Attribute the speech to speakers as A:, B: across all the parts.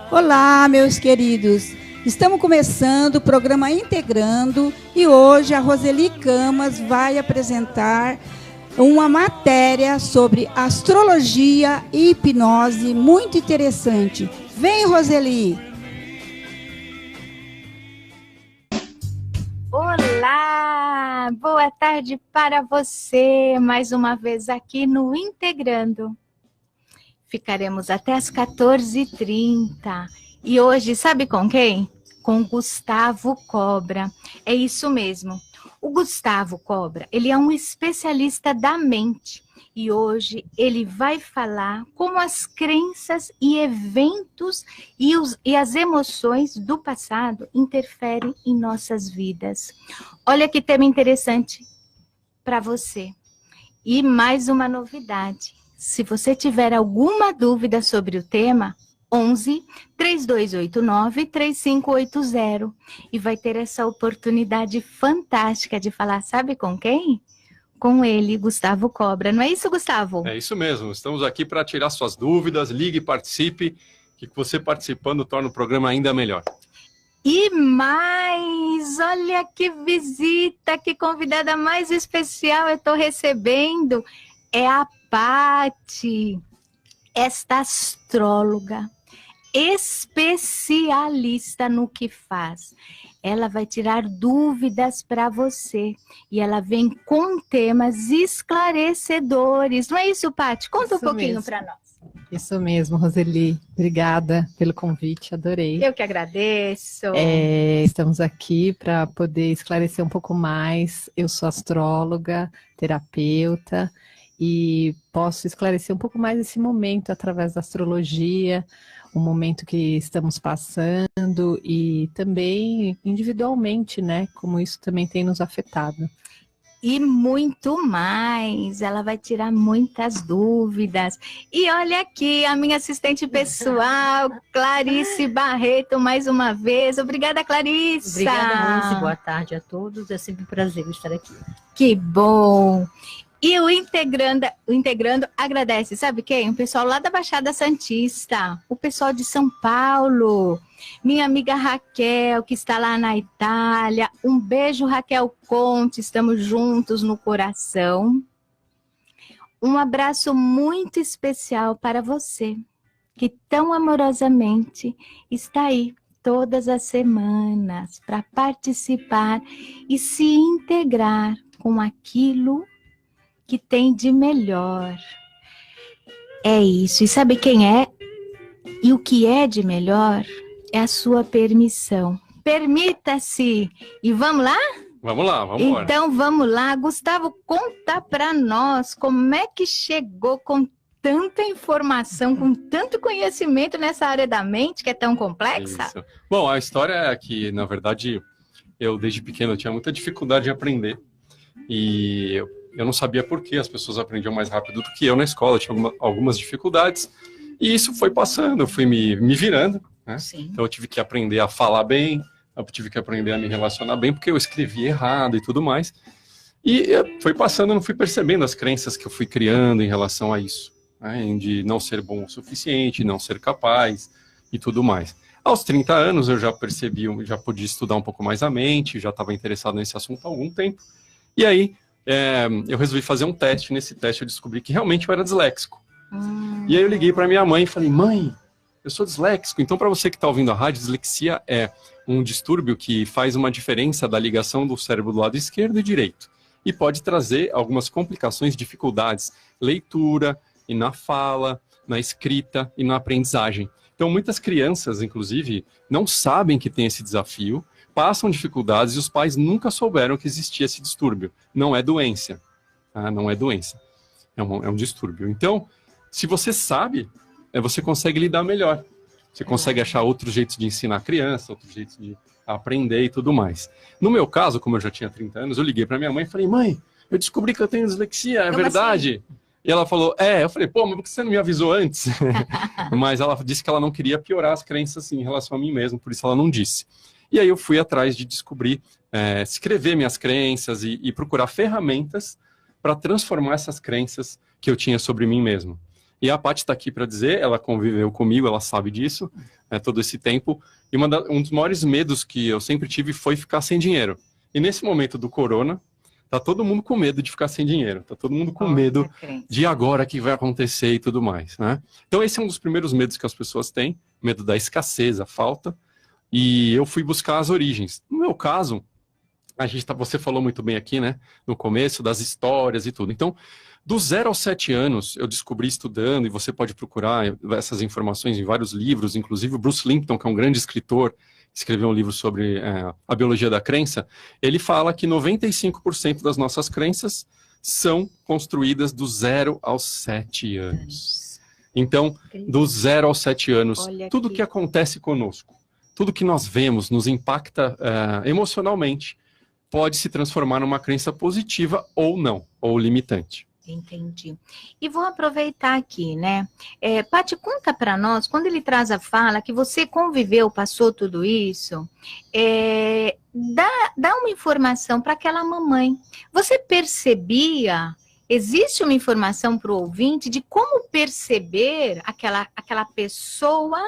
A: Olá, meus queridos. Estamos começando o programa Integrando e hoje a Roseli Camas vai apresentar uma matéria sobre astrologia e hipnose muito interessante. Vem, Roseli!
B: Olá! Boa tarde para você, mais uma vez aqui no Integrando. Ficaremos até as 14h30. E hoje, sabe com quem? Com Gustavo Cobra. É isso mesmo. O Gustavo Cobra, ele é um especialista da mente. E hoje ele vai falar como as crenças e eventos e as emoções do passado interferem em nossas vidas. Olha que tema interessante para você. E mais uma novidade. Se você tiver alguma dúvida sobre o tema, 11 3289 3580 e vai ter essa oportunidade fantástica de falar, sabe com quem? Com ele, Gustavo Cobra. Não é isso, Gustavo?
C: É isso mesmo. Estamos aqui para tirar suas dúvidas. Ligue e participe, que você participando torna o programa ainda melhor.
B: E mais, olha que visita, que convidada mais especial eu estou recebendo. É a Pati, esta astróloga, especialista no que faz. Ela vai tirar dúvidas para você e ela vem com temas esclarecedores. Não é isso, Pati? Conta um pouquinho para nós.
D: Isso mesmo, Roseli. Obrigada pelo convite, adorei.
B: Eu que agradeço.
D: Estamos aqui para poder esclarecer um pouco mais. Eu sou astróloga, terapeuta, e posso esclarecer um pouco mais esse momento através da astrologia, o momento que estamos passando e também individualmente, né? Como isso também tem nos afetado.
B: E muito mais, ela vai tirar muitas dúvidas. E olha aqui, a minha assistente pessoal, Clarice Barreto, mais uma vez. Obrigada, Clarice.
E: Obrigada, Nancy. Boa tarde a todos. É sempre um prazer estar aqui.
B: Que bom. E o Integrando agradece, sabe quem? O pessoal lá da Baixada Santista, o pessoal de São Paulo, minha amiga Raquel, que está lá na Itália. Um beijo, Raquel Conte, estamos juntos no coração. Um abraço muito especial para você, que tão amorosamente está aí todas as semanas para participar e se integrar com aquilo que tem de melhor. É isso. E sabe quem é? E o que é de melhor é a sua permissão. Permita-se. E vamos lá?
C: Vamos lá, vamos embora.
B: Então vamos lá. Gustavo, conta para nós como é que chegou com tanta informação, com tanto conhecimento nessa área da mente que é tão complexa.
C: Isso. Bom, a história é que, na verdade, eu desde pequeno tinha muita dificuldade de aprender. E eu não sabia por que as pessoas aprendiam mais rápido do que eu na escola, eu tinha algumas dificuldades, e isso foi passando, eu fui me virando, né? Então eu tive que aprender a falar bem, eu tive que aprender a me relacionar bem, porque eu escrevia errado e tudo mais, e foi passando, eu não fui percebendo as crenças que eu fui criando em relação a isso, né? De não ser bom o suficiente, não ser capaz e tudo mais. Aos 30 anos eu já percebi, já podia estudar um pouco mais a mente, já estava interessado nesse assunto há algum tempo, e aí eu resolvi fazer um teste. Nesse teste eu descobri que realmente eu era disléxico. E aí eu liguei para minha mãe e falei: mãe, eu sou disléxico. Então, para você que está ouvindo a rádio, dislexia é um distúrbio que faz uma diferença da ligação do cérebro do lado esquerdo e direito. E pode trazer algumas complicações, dificuldades, leitura e na fala, na escrita e na aprendizagem. Então, muitas crianças, inclusive, não sabem que tem esse desafio, passam dificuldades e os pais nunca souberam que existia esse distúrbio. Não é doença, tá? Não é doença, é um distúrbio. Então, se você sabe, você consegue lidar melhor. Você consegue achar outros jeitos de ensinar a criança, outros jeitos de aprender e tudo mais. No meu caso, como eu já tinha 30 anos, eu liguei para minha mãe e falei: mãe, eu descobri que eu tenho dislexia, é verdade? Assim? E ela falou: eu falei: pô, mas por que você não me avisou antes? Mas ela disse que ela não queria piorar as crenças assim, em relação a mim mesmo, por isso ela não disse. E aí eu fui atrás de descobrir, escrever minhas crenças e procurar ferramentas para transformar essas crenças que eu tinha sobre mim mesmo. E a Paty está aqui para dizer, ela conviveu comigo, ela sabe disso, todo esse tempo. E um dos maiores medos que eu sempre tive foi ficar sem dinheiro. E nesse momento do corona, tá todo mundo com medo de ficar sem dinheiro. Tá todo mundo com medo de agora o que vai acontecer e tudo mais, né? Então esse é um dos primeiros medos que as pessoas têm, medo da escassez, a falta. E eu fui buscar as origens. No meu caso, você falou muito bem aqui, né? No começo, das histórias e tudo. Então, dos 0 aos 7 anos, eu descobri estudando, e você pode procurar essas informações em vários livros, inclusive o Bruce Lipton, que é um grande escritor, escreveu um livro sobre a biologia da crença, ele fala que 95% das nossas crenças são construídas do 0 aos 7 anos. Então, do 0 aos 7 anos, tudo que acontece conosco, tudo que nós vemos, nos impacta emocionalmente, pode se transformar numa crença positiva ou não, ou limitante.
B: Entendi. E vou aproveitar aqui, né? Paty, conta para nós, quando ele traz a fala que você conviveu, passou tudo isso, dá uma informação para aquela mamãe. Você percebia, existe uma informação para o ouvinte de como perceber aquela pessoa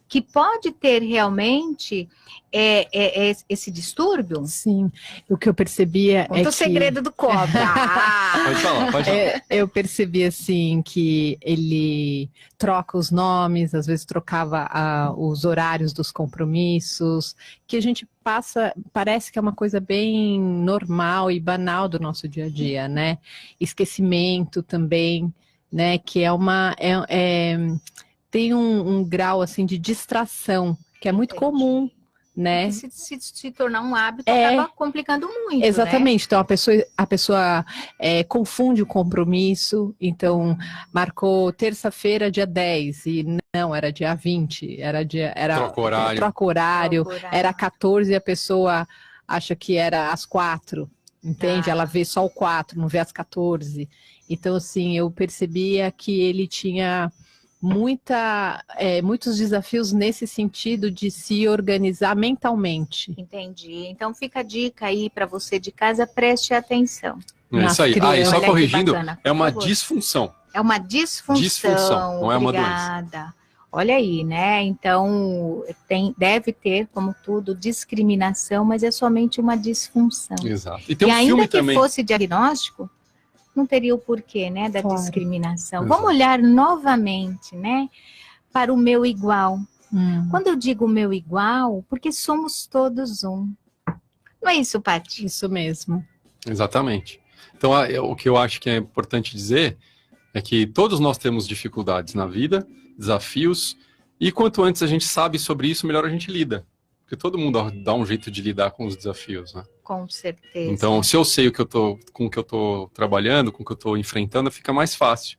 B: que pode ter realmente esse distúrbio?
D: Sim, o que eu percebia
B: Conta o segredo do cobra.
C: Pode falar.
D: Eu percebi, assim, que ele troca os nomes, às vezes trocava os horários dos compromissos, que a gente parece que é uma coisa bem normal e banal do nosso dia a dia, né? Esquecimento também, né? Que tem um grau, assim, de distração, que é muito comum, né?
B: Se tornar um hábito, acaba complicando muito,
D: exatamente,
B: né?
D: Então a pessoa confunde o compromisso, então marcou terça-feira, dia 10, e não, era dia 20, troca horário, era 14 e a pessoa acha que era às 4, entende? Ela vê só o 4, não vê às 14. Então, assim, eu percebia que ele tinha muitos desafios nesse sentido de se organizar mentalmente.
B: Entendi. Então fica a dica aí para você de casa, preste atenção.
C: É isso aí. E só corrigindo, é uma disfunção.
B: É uma disfunção.
C: Não é uma
B: doença. Olha aí, né? Então deve ter, como tudo, discriminação, mas é somente uma disfunção.
C: Exato. E tem um
B: ainda
C: filme
B: que
C: também.
B: Fosse diagnóstico, não teria o porquê, né, da discriminação. Vamos olhar novamente, né, para o meu igual. Quando eu digo meu igual, porque somos todos um. Não é isso, Paty?
D: Isso mesmo.
C: Exatamente. Então, o que eu acho que é importante dizer é que todos nós temos dificuldades na vida, desafios, e quanto antes a gente sabe sobre isso, melhor a gente lida. Porque todo mundo dá um jeito de lidar com os desafios, né?
B: Com certeza.
C: Então, se eu sei com o que eu estou trabalhando, com o que eu estou enfrentando, fica mais fácil.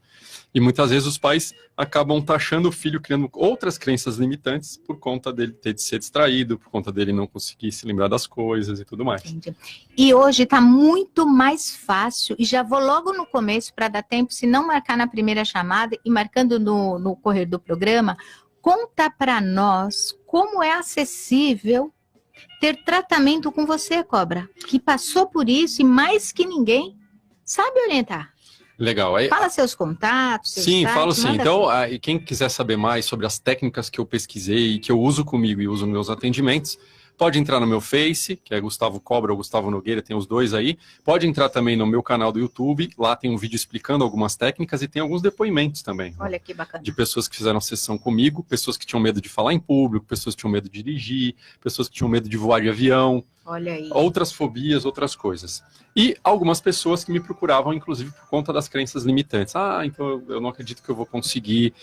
C: E muitas vezes os pais acabam taxando o filho, criando outras crenças limitantes por conta dele ter de ser distraído, por conta dele não conseguir se lembrar das coisas e tudo mais.
B: Entendi. E hoje está muito mais fácil, e já vou logo no começo para dar tempo, se não marcar na primeira chamada e marcando no correr do programa, conta para nós como é acessível ter tratamento com você, Cobra, que passou por isso e mais que ninguém sabe orientar.
C: Legal.
B: Fala seus contatos.
C: Sim, falo sim. Então, quem quiser saber mais sobre as técnicas que eu pesquisei e que eu uso comigo e uso nos meus atendimentos, pode entrar no meu Face, que é Gustavo Cobra ou Gustavo Nogueira, tem os dois aí. Pode entrar também no meu canal do YouTube, lá tem um vídeo explicando algumas técnicas e tem alguns depoimentos também.
B: Olha que bacana.
C: De pessoas que fizeram sessão comigo, pessoas que tinham medo de falar em público, pessoas que tinham medo de dirigir, pessoas que tinham medo de voar de avião.
B: Olha aí.
C: Outras fobias, outras coisas. E algumas pessoas que me procuravam, inclusive, por conta das crenças limitantes. Então eu não acredito que eu vou conseguir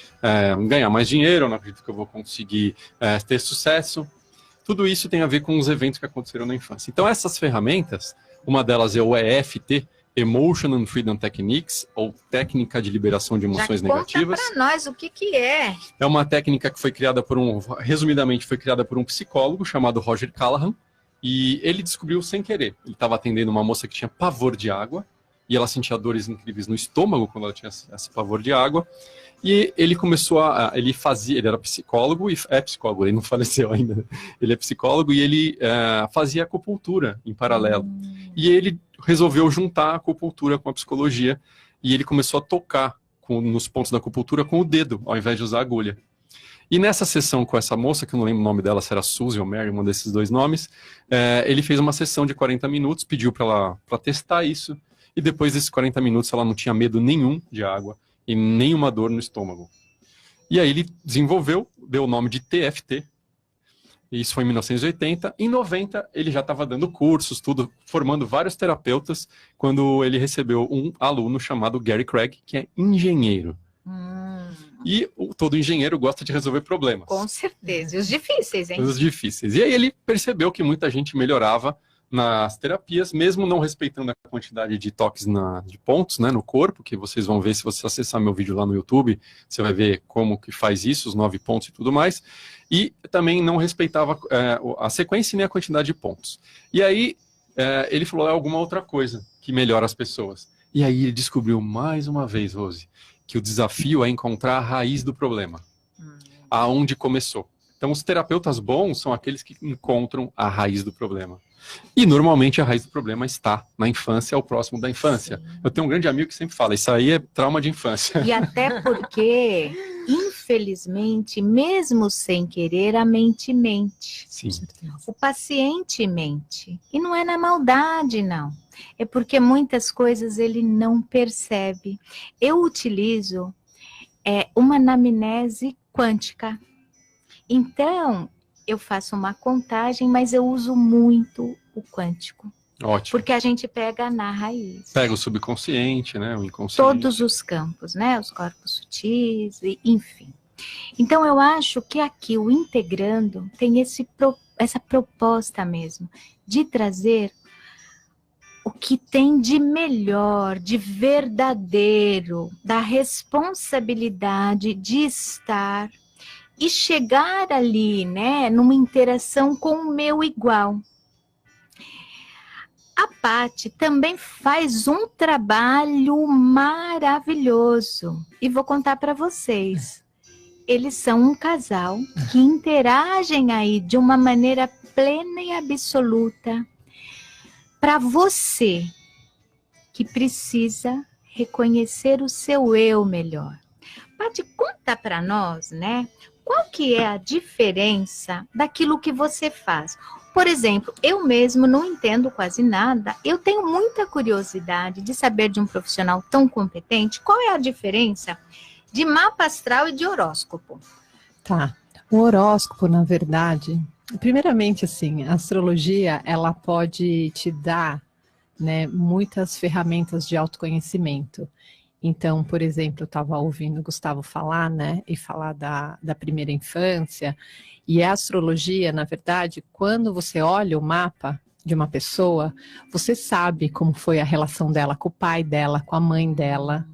C: ganhar mais dinheiro, eu não acredito que eu vou conseguir ter sucesso. Tudo isso tem a ver com os eventos que aconteceram na infância. Então essas ferramentas, uma delas é o EFT, Emotion and Freedom Techniques, ou Técnica de Liberação de Emoções Negativas.
B: Conta para nós o que é.
C: É uma técnica que foi criada resumidamente, foi criada por um psicólogo chamado Roger Callahan, e ele descobriu sem querer. Ele estava atendendo uma moça que tinha pavor de água, e ela sentia dores incríveis no estômago quando ela tinha esse pavor de água. E ele começou ele era psicólogo, e é psicólogo, ele não faleceu ainda. Ele é psicólogo e ele fazia acupuntura em paralelo. E ele resolveu juntar a acupuntura com a psicologia, e ele começou a tocar nos pontos da acupuntura com o dedo, ao invés de usar a agulha. E nessa sessão com essa moça, que eu não lembro o nome dela, se era Suzy ou Mary, um desses dois nomes, ele fez uma sessão de 40 minutos, pediu para ela testar isso, e depois desses 40 minutos ela não tinha medo nenhum de água e nenhuma dor no estômago. E aí ele desenvolveu, deu o nome de TFT, e isso foi em 1980. Em 90 ele já estava dando cursos, tudo, formando vários terapeutas, quando ele recebeu um aluno chamado Gary Craig, que é engenheiro. E todo engenheiro gosta de resolver problemas.
B: Com certeza. E os difíceis, hein?
C: Os difíceis. E aí ele percebeu que muita gente melhorava nas terapias, mesmo não respeitando a quantidade de toques de pontos, né, no corpo, que vocês vão ver se você acessar meu vídeo lá no YouTube, você vai ver como que faz isso, os 9 pontos e tudo mais. E também não respeitava a sequência nem a quantidade de pontos. E aí ele falou, alguma outra coisa que melhora as pessoas. E aí ele descobriu mais uma vez, Rose, que o desafio é encontrar a raiz do problema, aonde começou. Então, os terapeutas bons são aqueles que encontram a raiz do problema. E, normalmente, a raiz do problema está na infância, ao próximo da infância. Sim. Eu tenho um grande amigo que sempre fala, isso aí é trauma de infância.
B: E até porque, infelizmente, mesmo sem querer, a mente mente.
C: Sim.
B: O paciente mente. E não é na maldade, não. É porque muitas coisas ele não percebe. Eu utilizo uma anamnese quântica. Então, eu faço uma contagem, mas eu uso muito o quântico.
C: Ótimo.
B: Porque a gente pega na raiz.
C: Pega o subconsciente, né? O inconsciente.
B: Todos os campos, né? Os corpos sutis, enfim. Então, eu acho que aqui o Integrando tem essa proposta mesmo de trazer o que tem de melhor, de verdadeiro, da responsabilidade de estar e chegar ali, né, numa interação com o meu igual. A Paty também faz um trabalho maravilhoso. E vou contar para vocês. Eles são um casal que interagem aí de uma maneira plena e absoluta para você que precisa reconhecer o seu eu melhor. Paty, conta para nós, né? Qual que é a diferença daquilo que você faz? Por exemplo, eu mesmo não entendo quase nada. Eu tenho muita curiosidade de saber de um profissional tão competente. Qual é a diferença de mapa astral e de horóscopo?
D: Tá. O horóscopo, na verdade, primeiramente, assim, a astrologia, ela pode te dar, né, muitas ferramentas de autoconhecimento. Então, por exemplo, eu estava ouvindo o Gustavo falar, né, e falar da primeira infância, e a astrologia, na verdade, quando você olha o mapa de uma pessoa, você sabe como foi a relação dela com o pai dela, com a mãe dela,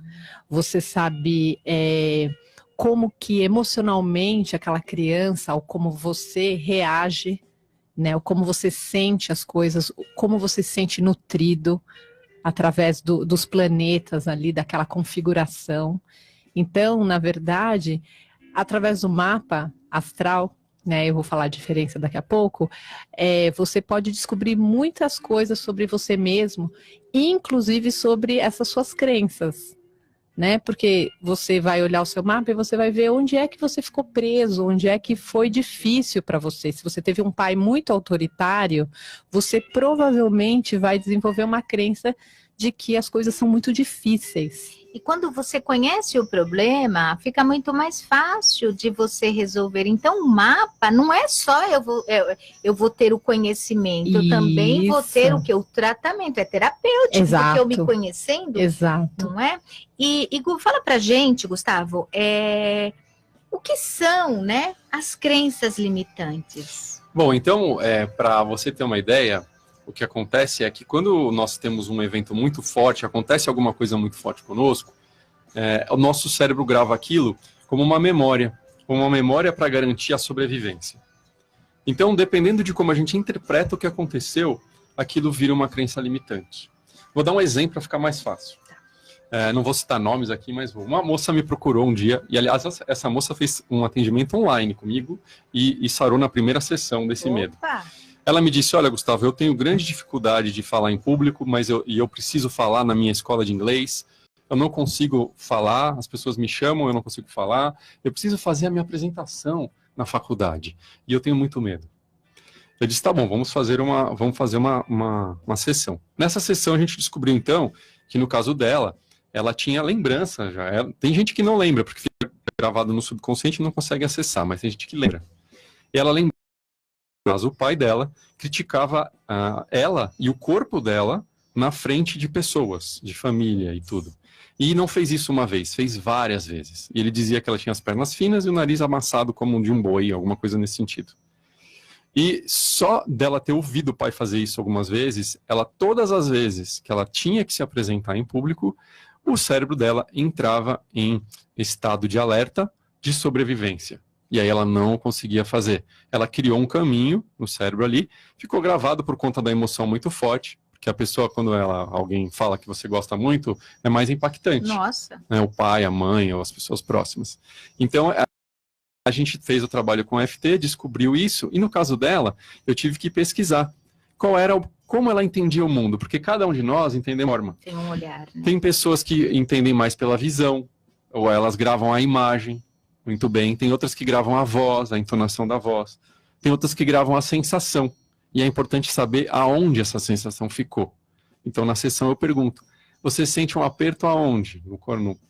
D: você sabe como que emocionalmente aquela criança, ou como você reage, né, ou como você sente as coisas, como você se sente nutrido, através dos planetas ali, daquela configuração. Então, na verdade, através do mapa astral, né, eu vou falar a diferença daqui a pouco, você pode descobrir muitas coisas sobre você mesmo, inclusive sobre essas suas crenças, né? Porque você vai olhar o seu mapa e você vai ver onde é que você ficou preso, onde é que foi difícil para você. Se você teve um pai muito autoritário, você provavelmente vai desenvolver uma crença de que as coisas são muito difíceis.
B: E quando você conhece o problema, fica muito mais fácil de você resolver. Então, o mapa não é só eu vou ter o conhecimento, eu também vou ter o tratamento, é terapêutico,
D: exato,
B: porque eu me conhecendo,
D: exato,
B: não é? E fala pra gente, Gustavo, o que são, né, as crenças limitantes?
C: Bom, então, para você ter uma ideia, o que acontece é que quando nós temos um evento muito forte, acontece alguma coisa muito forte conosco, o nosso cérebro grava aquilo como uma memória para garantir a sobrevivência. Então, dependendo de como a gente interpreta o que aconteceu, aquilo vira uma crença limitante. Vou dar um exemplo para ficar mais fácil. Não vou citar nomes aqui, mas uma moça me procurou um dia, e aliás, essa moça fez um atendimento online comigo e sarou na primeira sessão desse medo. Ela me disse, olha, Gustavo, eu tenho grande dificuldade de falar em público, mas eu preciso falar na minha escola de inglês, eu não consigo falar, as pessoas me chamam, eu não consigo falar, eu preciso fazer a minha apresentação na faculdade, e eu tenho muito medo. Eu disse, tá bom, vamos fazer uma sessão. Nessa sessão a gente descobriu, então, que no caso dela, ela tinha lembrança já. Tem gente que não lembra, porque fica gravado no subconsciente e não consegue acessar, mas tem gente que lembra. E ela lembra, mas o pai dela criticava ela e o corpo dela na frente de pessoas, de família e tudo. E não fez isso uma vez, fez várias vezes. E ele dizia que ela tinha as pernas finas e o nariz amassado como de um boi, alguma coisa nesse sentido. E só dela ter ouvido o pai fazer isso algumas vezes, todas as vezes que ela tinha que se apresentar em público, o cérebro dela entrava em estado de alerta de sobrevivência. E aí ela não conseguia fazer. Ela criou um caminho no cérebro ali, ficou gravado por conta da emoção muito forte, porque a pessoa, quando alguém fala que você gosta muito, é mais impactante.
B: Nossa.
C: Né? O pai, a mãe ou as pessoas próximas. Então, a gente fez o trabalho com o FT, descobriu isso, e no caso dela, eu tive que pesquisar como ela entendia o mundo, porque cada um de nós entende de forma.
B: Tem um olhar, né?
C: Tem pessoas que entendem mais pela visão, ou elas gravam a imagem, muito bem. Tem outras que gravam a voz, a entonação da voz. Tem outras que gravam a sensação, e é importante saber aonde essa sensação ficou. Então, na sessão eu pergunto, você sente um aperto aonde?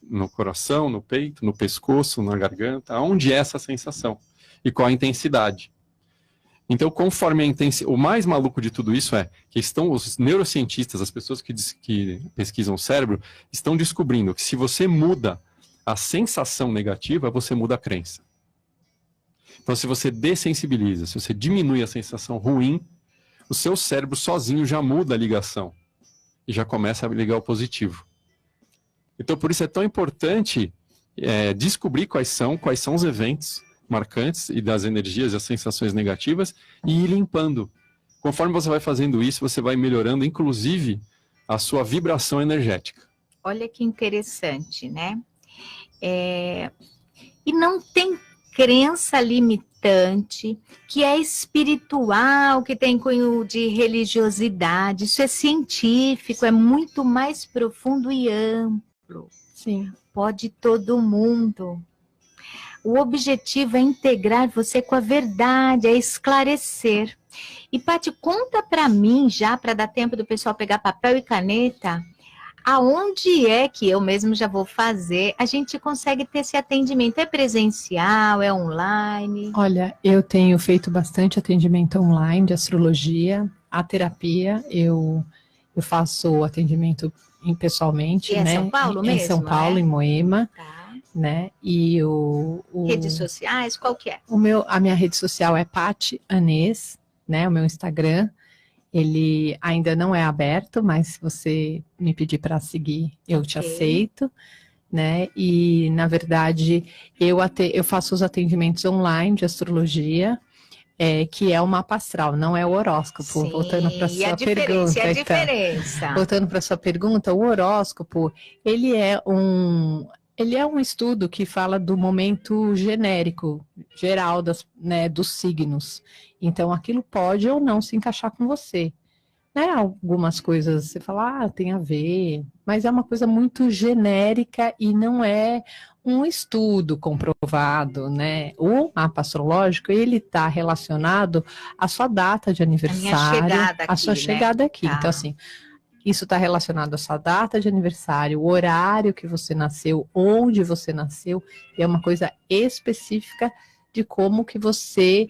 C: No coração, no peito, no pescoço, na garganta? Aonde é essa sensação? E qual a intensidade? Então, conforme a intensidade... O mais maluco de tudo isso é que os neurocientistas, as pessoas que pesquisam o cérebro, estão descobrindo que se você muda a sensação negativa, você muda a crença. Então, se você dessensibiliza, se você diminui a sensação ruim, o seu cérebro sozinho já muda a ligação. E já começa a ligar o positivo. Então, por isso é tão importante descobrir quais são os eventos marcantes e das energias e as sensações negativas e ir limpando. Conforme você vai fazendo isso, você vai melhorando, inclusive, a sua vibração energética.
B: Olha que interessante, né? E não tem crença limitante, que é espiritual, que tem cunho de religiosidade. Isso é científico, é muito mais profundo e amplo.
D: Sim.
B: Pode todo mundo. O objetivo é integrar você com a verdade, é esclarecer. E, Paty, conta para mim, já para dar tempo do pessoal pegar papel e caneta, aonde é que eu mesmo já vou fazer, a gente consegue ter esse atendimento? É presencial, é online?
D: Olha, eu tenho feito bastante atendimento online de astrologia, a terapia, eu faço atendimento pessoalmente,
B: E é
D: né?
B: São Paulo mesmo?
D: Em São Paulo, em Moema,
B: Tá.
D: né? E
B: Redes sociais, qual que é?
D: A minha rede social é Paty Anês, né? O meu Instagram. Ele ainda não é aberto, mas se você me pedir para seguir, eu te aceito, né? E, na verdade, eu faço os atendimentos online de astrologia, que é o mapa astral, não é o horóscopo.
B: Sim,
D: voltando para sua pergunta.
B: E a diferença?
D: Voltando para sua pergunta, o horóscopo, ele é um estudo que fala do momento genérico, geral dos signos. Então, aquilo pode ou não se encaixar com você. Né? Algumas coisas você fala, tem a ver, mas é uma coisa muito genérica e não é um estudo comprovado, né? O mapa astrológico, ele está relacionado à sua data de aniversário, à sua chegada aqui.
B: Tá.
D: Então, assim, isso está relacionado à sua data de aniversário, o horário que você nasceu, onde você nasceu, e é uma coisa específica de como que você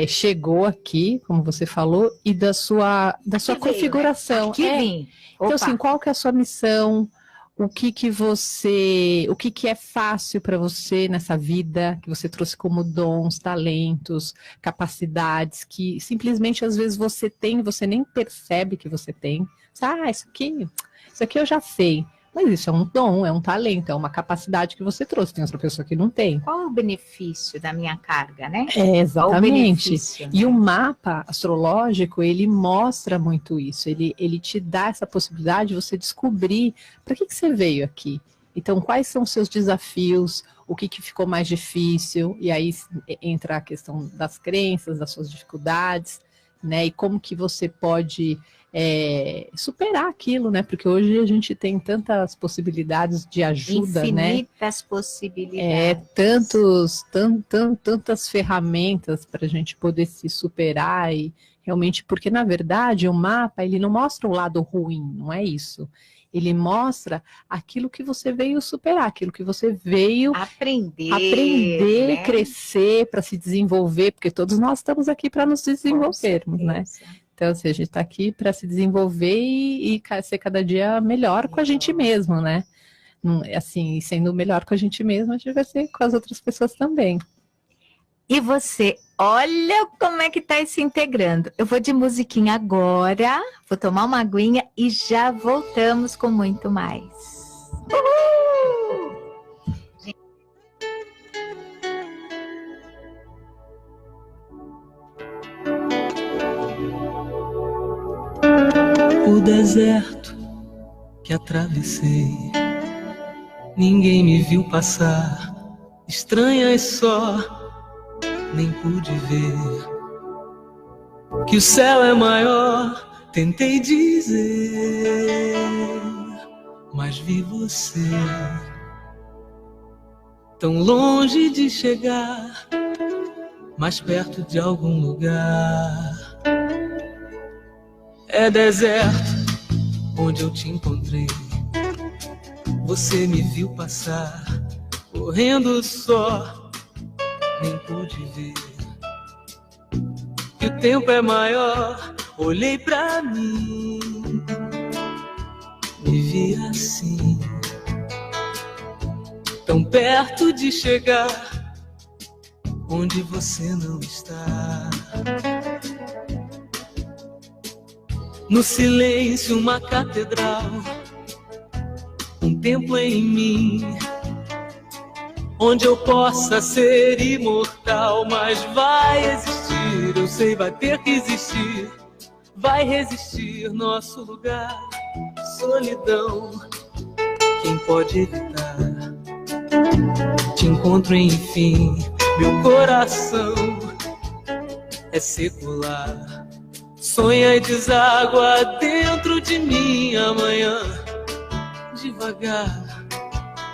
D: chegou aqui, como você falou, e da sua configuração.
B: Né?
D: Então, assim, qual que é a sua missão? O que é fácil para você nessa vida, que você trouxe como dons, talentos, capacidades, que simplesmente às vezes você tem, você nem percebe que você tem. Isso aqui eu já sei. Mas isso é um dom, é um talento, é uma capacidade que você trouxe. Tem outra pessoa que não tem.
B: Qual é o benefício da minha carga, né?
D: Exatamente.
B: Né?
D: E o mapa astrológico, ele mostra muito isso. Ele te dá essa possibilidade de você descobrir para que você veio aqui. Então, quais são os seus desafios, o que ficou mais difícil, e aí entra a questão das crenças, das suas dificuldades. né? E como que você pode superar aquilo, né? Porque hoje a gente tem tantas possibilidades de ajuda,
B: infinitas
D: né?
B: possibilidades.
D: Tantas ferramentas para a gente poder se superar e realmente, porque na verdade o mapa ele não mostra o lado ruim, não é isso. Ele mostra aquilo que você veio superar, aquilo que você veio aprender,
B: né?
D: crescer, para se desenvolver, porque todos nós estamos aqui para nos desenvolvermos, né? Então, assim, a gente está aqui para se desenvolver e ser cada dia melhor com a gente mesmo, né? Assim, sendo melhor com a gente mesmo, a gente vai ser com as outras pessoas também.
B: E você, olha como é que tá se integrando. Eu vou de musiquinha agora, vou tomar uma aguinha e já voltamos com muito mais.
F: O deserto que atravessei, ninguém me viu passar, estranhas só, nem pude ver que o céu é maior, tentei dizer, mas vi você tão longe de chegar, mais perto de algum lugar. É deserto onde eu te encontrei, você me viu passar, correndo só, nem pude ver que o tempo é maior. Olhei pra mim, me vi assim, tão perto de chegar onde você não está. No silêncio, uma catedral, um templo em mim, onde eu possa ser imortal. Mas vai existir, eu sei, vai ter que existir, vai resistir nosso lugar. Solidão, quem pode evitar? Te encontro enfim, meu coração é secular. Sonha e deságua dentro de mim amanhã. Devagar,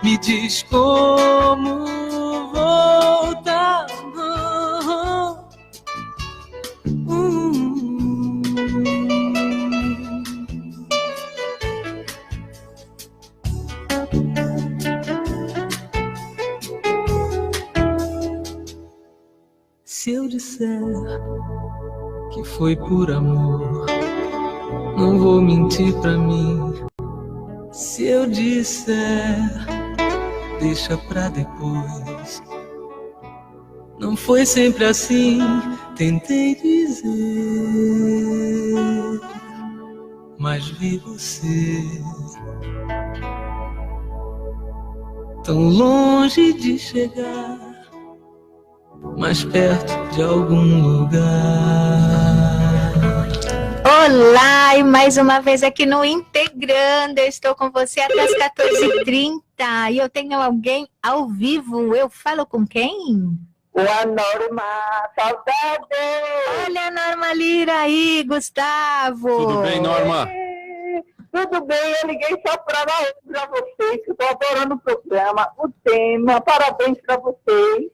F: me diz como voltar. Se eu disser que foi por amor, não vou mentir pra mim. Se eu disser, deixa pra depois. Não foi sempre assim, tentei dizer, mas vi você tão longe de chegar, mais perto de algum lugar.
B: Olá, e mais uma vez aqui no Integrando, eu estou com você até as 14h30 e eu tenho alguém ao vivo. Eu falo com quem?
G: A Norma, saudade!
B: Olha a Norma Lira aí, Gustavo!
C: Tudo bem, Norma?
G: Tudo bem, eu liguei só para vocês, que eu estou adorando o programa, o tema, parabéns para vocês.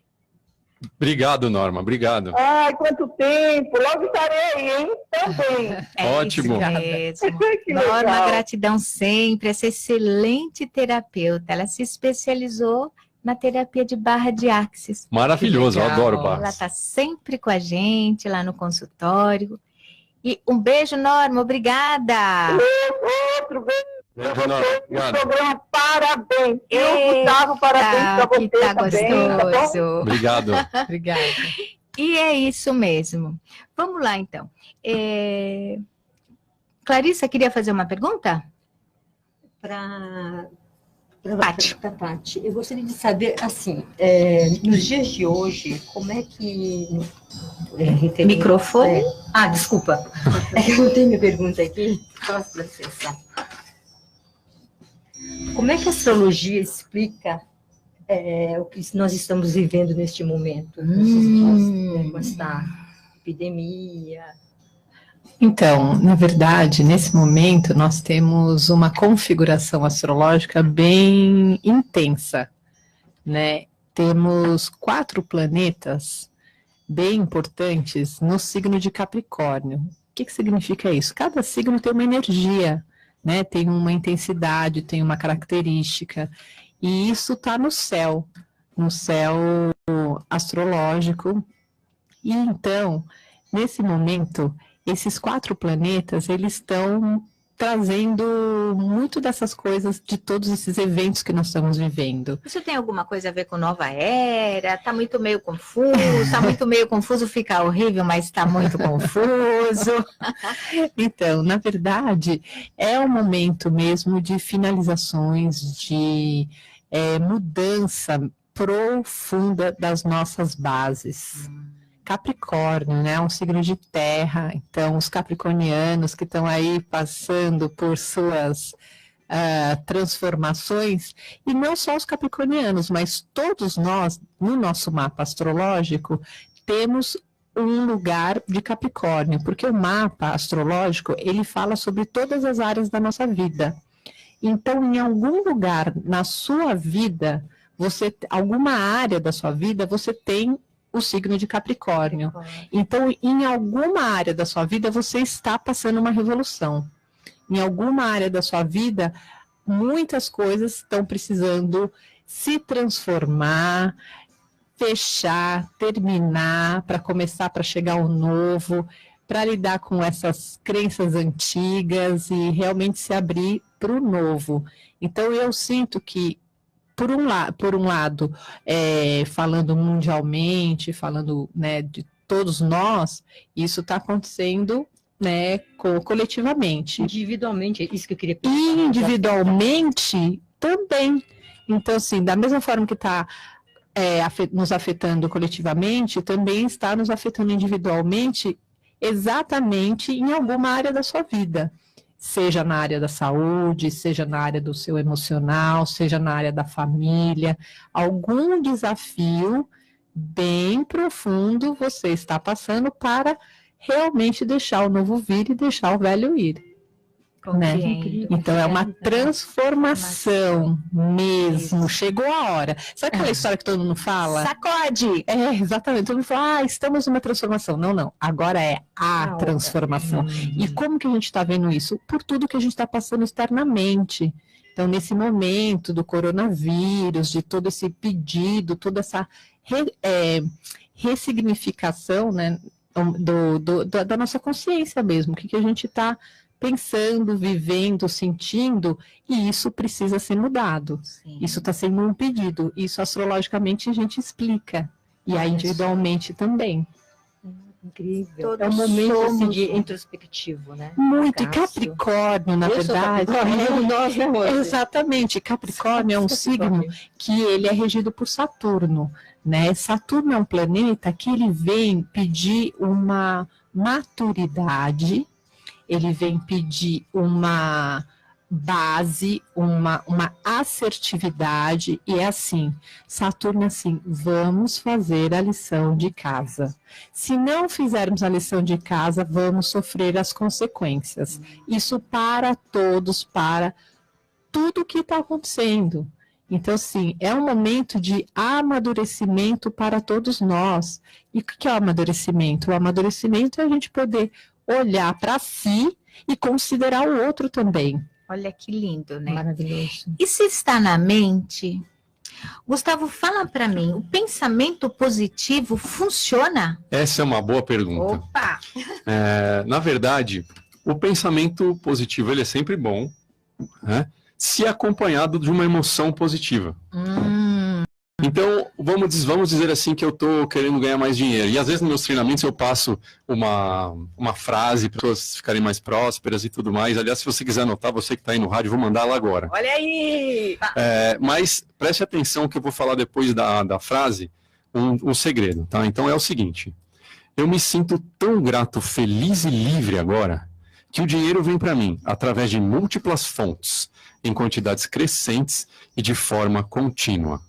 C: Obrigado, Norma, obrigado.
G: Ai, quanto tempo, logo estarei aí, hein? Também.
C: Ótimo.
B: Isso mesmo.
G: Que
B: Norma,
G: legal.
B: gratidão sempre, essa excelente terapeuta. Ela se especializou na terapia de barra de axis.
C: Maravilhoso, eu
D: legal.
C: adoro
B: Ela
C: barras.
B: está sempre com a gente lá no consultório. E um beijo, Norma, obrigada.
G: Outro beijo para
C: Beijo, Norma.
G: vocês, o
C: Obrigado.
G: programa, parabéns. E
B: Eita,
G: o Gustavo, parabéns para
B: que
G: você
B: tá
G: também. Tá bom?
B: gostoso.
C: Obrigado.
D: Obrigada.
B: E é isso mesmo. Vamos lá, então. Clarissa, queria fazer uma pergunta?
E: Para
B: Paty.
E: Paty, eu gostaria de saber, assim, nos dias de hoje, como é que...
B: Microfone?
E: Desculpa. É que eu não tenho minha pergunta aqui, só para acessar. Como é que a astrologia explica o que nós estamos vivendo neste momento? Com essa epidemia,
D: Então, na verdade, nesse momento, nós temos uma configuração astrológica bem intensa, né? Temos 4 planetas bem importantes no signo de Capricórnio. O que significa isso? Cada signo tem uma energia, né? Tem uma intensidade, tem uma característica, e isso está no céu astrológico. E então, nesse momento, esses 4 planetas, eles estão trazendo muito dessas coisas, de todos esses eventos que nós estamos vivendo.
B: Isso tem alguma coisa a ver com nova era? Tá muito meio confuso, fica horrível, mas está muito confuso.
D: Então, na verdade, é um momento mesmo de finalizações, de mudança profunda das nossas bases. Capricórnio, né, um signo de terra, então os capricornianos que estão aí passando por suas transformações, e não só os capricornianos, mas todos nós, no nosso mapa astrológico, temos um lugar de Capricórnio, porque o mapa astrológico, ele fala sobre todas as áreas da nossa vida. Então, em algum lugar na sua vida, alguma área da sua vida, você tem o signo de Capricórnio. Então, em alguma área da sua vida, você está passando uma revolução. Em alguma área da sua vida, muitas coisas estão precisando se transformar, fechar, terminar, para começar, para chegar ao novo, para lidar com essas crenças antigas e realmente se abrir para o novo. Então, eu sinto que, por um lado, falando mundialmente, falando, né, de todos nós, isso está acontecendo, né, coletivamente.
E: Individualmente, é isso que eu queria perguntar.
D: E individualmente também. Então, assim, da mesma forma que está nos afetando coletivamente, também está nos afetando individualmente, exatamente em alguma área da sua vida. Seja na área da saúde, seja na área do seu emocional, seja na área da família, algum desafio bem profundo você está passando para realmente deixar o novo vir e deixar o velho ir. Né? Então é uma transformação mesmo, chegou a hora. Sabe aquela história que todo mundo fala?
B: Sacode!
D: Exatamente, todo mundo fala, estamos numa transformação. Não, agora é a transformação. E como que a gente está vendo isso? Por tudo que a gente está passando externamente. Então, nesse momento do coronavírus, de todo esse pedido, toda essa ressignificação, né, da nossa consciência mesmo, o que a gente está pensando, vivendo, sentindo, e isso precisa ser mudado. Sim. Isso está sendo um pedido. Isso astrologicamente a gente explica. E aí individualmente também.
E: Incrível. É um momento assim, de introspectivo, né?
D: Muito. E Capricórnio, na verdade.
E: Nós, né,
D: exatamente. Capricórnio é um signo que ele é regido por Saturno. Né? Saturno é um planeta que ele vem pedir uma maturidade, ele vem pedir uma base, uma assertividade, e é assim, Saturno é assim, vamos fazer a lição de casa. Se não fizermos a lição de casa, vamos sofrer as consequências. Isso para todos, para tudo que está acontecendo. Então, assim, é um momento de amadurecimento para todos nós. E o que é o amadurecimento? O amadurecimento é a gente poder olhar para si e considerar o outro também.
B: Olha que lindo, né?
E: Maravilhoso.
B: E se está na mente, Gustavo, fala para mim, o pensamento positivo funciona?
C: Essa é uma boa pergunta.
B: Opa!
C: Na verdade, o pensamento positivo ele é sempre bom, né, se acompanhado de uma emoção positiva. Então, vamos dizer assim que eu estou querendo ganhar mais dinheiro. E às vezes nos meus treinamentos eu passo uma frase para as pessoas ficarem mais prósperas e tudo mais. Aliás, se você quiser anotar, você que está aí no rádio, vou mandar lá agora.
B: Olha aí!
C: Mas preste atenção que eu vou falar depois da frase um segredo, tá? Então é o seguinte, eu me sinto tão grato, feliz e livre agora, que o dinheiro vem para mim através de múltiplas fontes, em quantidades crescentes e de forma contínua.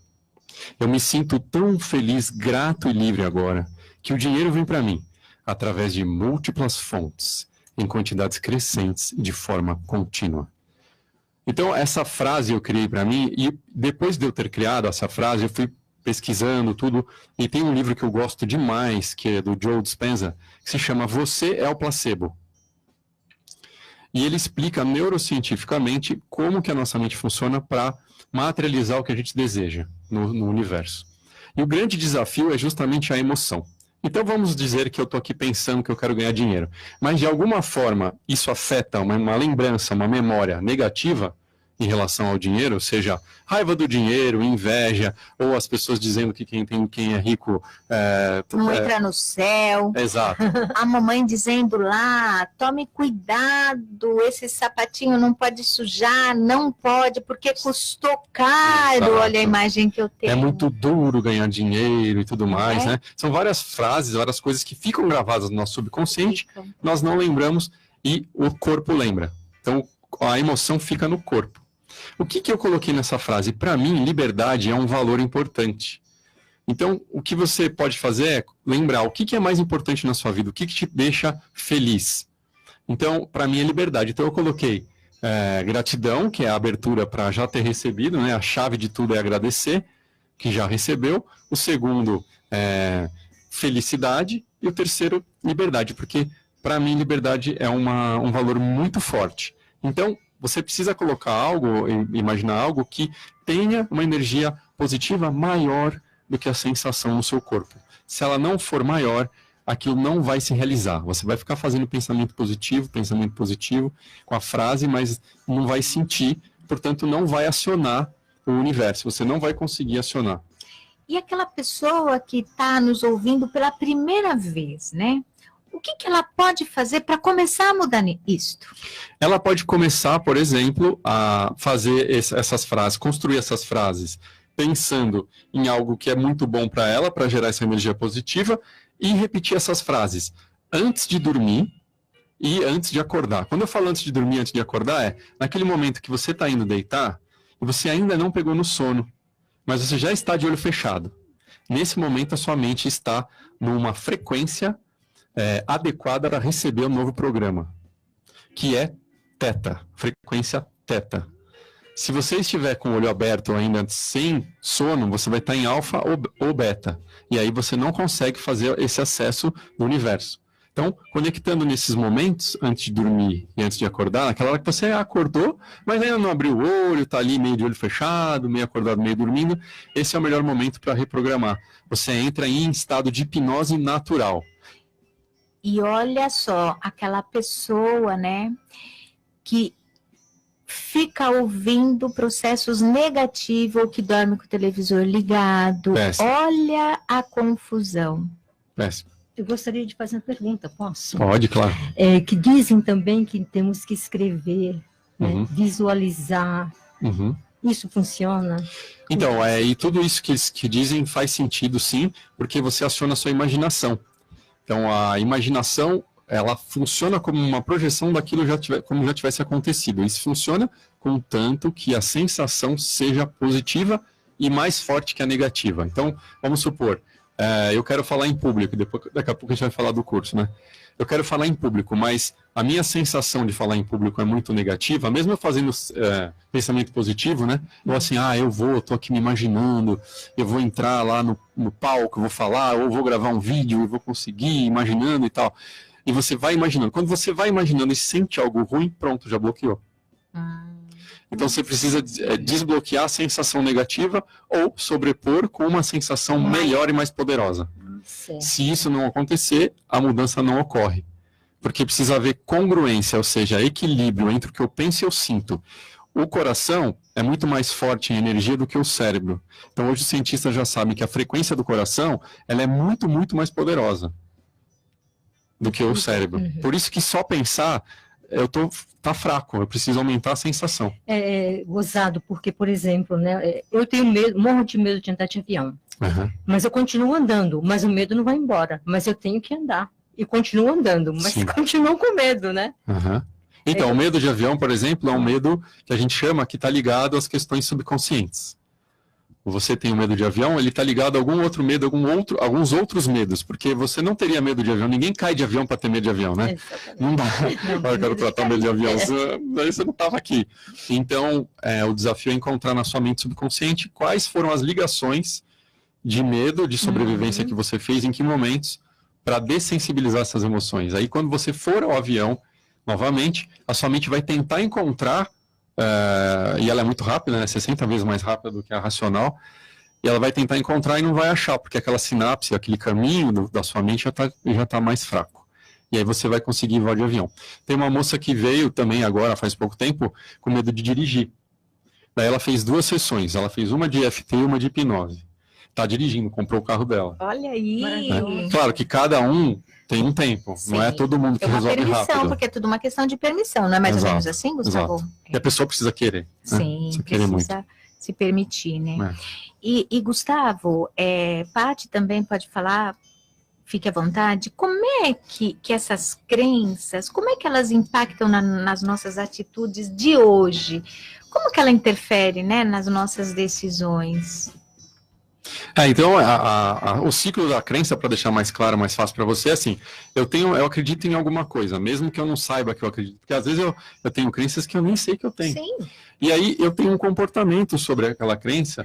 C: Eu me sinto tão feliz, grato e livre agora, que o dinheiro vem para mim através de múltiplas fontes, em quantidades crescentes e de forma contínua. Então, essa frase eu criei para mim, e depois de eu ter criado essa frase, eu fui pesquisando tudo, e tem um livro que eu gosto demais, que é do Joe Dispenza, que se chama Você é o Placebo. E ele explica neurocientificamente como que a nossa mente funciona para materializar o que a gente deseja no universo. E o grande desafio é justamente a emoção. Então vamos dizer que eu estou aqui pensando que eu quero ganhar dinheiro, mas de alguma forma isso afeta uma lembrança, uma memória negativa em relação ao dinheiro, seja raiva do dinheiro, inveja, ou as pessoas dizendo que quem é rico...
B: não entra no céu.
C: Exato.
B: A mamãe dizendo lá, tome cuidado, esse sapatinho não pode sujar, não pode, porque custou caro.
C: Exato.
B: Olha a imagem que eu tenho.
C: É muito duro ganhar dinheiro e tudo mais, né? São várias frases, várias coisas que ficam gravadas no nosso subconsciente, nós não lembramos e o corpo lembra. Então, a emoção fica no corpo. O que eu coloquei nessa frase? Para mim, liberdade é um valor importante. Então, o que você pode fazer é lembrar o que é mais importante na sua vida, o que te deixa feliz. Então, para mim é liberdade. Então, eu coloquei gratidão, que é a abertura para já ter recebido, né? A chave de tudo é agradecer, que já recebeu. O segundo é felicidade. E o terceiro, liberdade, porque para mim liberdade é um valor muito forte. Então, você precisa colocar algo, imaginar algo que tenha uma energia positiva maior do que a sensação no seu corpo. Se ela não for maior, aquilo não vai se realizar. Você vai ficar fazendo pensamento positivo com a frase, mas não vai sentir, portanto não vai acionar o universo, você não vai conseguir acionar.
B: E aquela pessoa que está nos ouvindo pela primeira vez, né? O que ela pode fazer para começar a mudar isto? Ela
C: pode começar, por exemplo, a fazer essas frases, construir essas frases, pensando em algo que é muito bom para ela, para gerar essa energia positiva, e repetir essas frases antes de dormir e antes de acordar. Quando eu falo antes de dormir, antes de acordar, naquele momento que você está indo deitar e você ainda não pegou no sono, mas você já está de olho fechado. Nesse momento, a sua mente está numa frequência adequada para receber o novo programa, que é teta, frequência teta. Se você estiver com o olho aberto ainda sem sono, você vai estar em alfa ou beta, e aí você não consegue fazer esse acesso do universo. Então, conectando nesses momentos, antes de dormir e antes de acordar, naquela hora que você acordou, mas ainda não abriu o olho, está ali meio de olho fechado, meio acordado, meio dormindo, esse é o melhor momento para reprogramar. Você entra em estado de hipnose natural.
B: E olha só, aquela pessoa, né, que fica ouvindo processos negativos ou que dorme com o televisor ligado.
C: Péssimo.
B: Olha a confusão.
C: Péssimo.
E: Eu gostaria de fazer uma pergunta, posso?
C: Pode, claro.
E: Que dizem também que temos que escrever, né, visualizar. Isso funciona?
C: Então, e tudo isso que dizem faz sentido, sim, porque você aciona a sua imaginação. Então, a imaginação, ela funciona como uma projeção daquilo como já tivesse acontecido. Isso funciona contanto que a sensação seja positiva e mais forte que a negativa. Então, vamos supor, eu quero falar em público, daqui a pouco a gente vai falar do curso, né? Eu quero falar em público, mas a minha sensação de falar em público é muito negativa, mesmo eu fazendo pensamento positivo, né? Ou assim, eu tô aqui me imaginando, eu vou entrar lá no palco, eu vou falar, ou vou gravar um vídeo, eu vou conseguir, imaginando e tal. E você vai imaginando. Quando você vai imaginando e sente algo ruim, pronto, já bloqueou. Então você precisa desbloquear a sensação negativa ou sobrepor com uma sensação melhor e mais poderosa.
E: Certo.
C: Se isso não acontecer, a mudança não ocorre. Porque precisa haver congruência, ou seja, equilíbrio entre o que eu penso e eu sinto. O coração é muito mais forte em energia do que o cérebro. Então hoje os cientistas já sabem que a frequência do coração ela é muito, muito mais poderosa do que o cérebro. Por isso que só pensar, tá fraco, eu preciso aumentar a sensação.
E: É gozado, porque, por exemplo, né, eu tenho medo, morro de medo de andar de avião. Mas eu continuo andando, mas o medo não vai embora. Mas eu tenho que andar. E continuo andando, mas continuo com medo, né?
C: Então, o medo de avião, por exemplo, é um medo que a gente chama que está ligado às questões subconscientes. você tem o medo de avião, ele está ligado a algum outro medo, alguns outros medos, porque você não teria medo de avião, ninguém cai de avião para ter medo de avião, né?
E: Exatamente.
C: Não dá, eu quero tratar o medo de avião, daí você não estava aqui. Então, o desafio é encontrar na sua mente subconsciente quais foram as ligações de medo, de sobrevivência que você fez, em que momentos, para dessensibilizar essas emoções. Aí, quando você for ao avião, novamente, a sua mente vai tentar encontrar, e ela é muito rápida, né, 60 vezes mais rápida do que a racional, e ela vai tentar encontrar e não vai achar, porque aquela sinapse, aquele caminho da sua mente já tá mais fraco. E aí você vai conseguir voar de avião. Tem uma moça que veio também agora, faz pouco tempo, com medo de dirigir. Daí ela fez 2 sessões, ela fez uma de EFT e uma de hipnose. Tá dirigindo, comprou o carro dela.
B: Olha aí.
C: Né? Claro que cada um tem um tempo,
B: Sim.
C: não é todo mundo que resolve rápido.
B: Porque é tudo uma questão de permissão, não é mais ou menos assim, Gustavo?
C: Exato. E a pessoa precisa querer.
B: Sim,
C: precisa
B: querer
C: muito.
B: Se permitir, né?
C: É.
B: E Gustavo, Paty também pode falar, fique à vontade, como é que essas crenças, como é que elas impactam nas nossas atitudes de hoje? Como que ela interfere, né, nas nossas decisões?
C: Então, o ciclo da crença, para deixar mais claro, mais fácil para você, é assim, eu acredito em alguma coisa, mesmo que eu não saiba que eu acredito, porque às vezes eu tenho crenças que eu nem sei que eu tenho.
B: Sim.
C: E aí eu tenho um comportamento sobre aquela crença,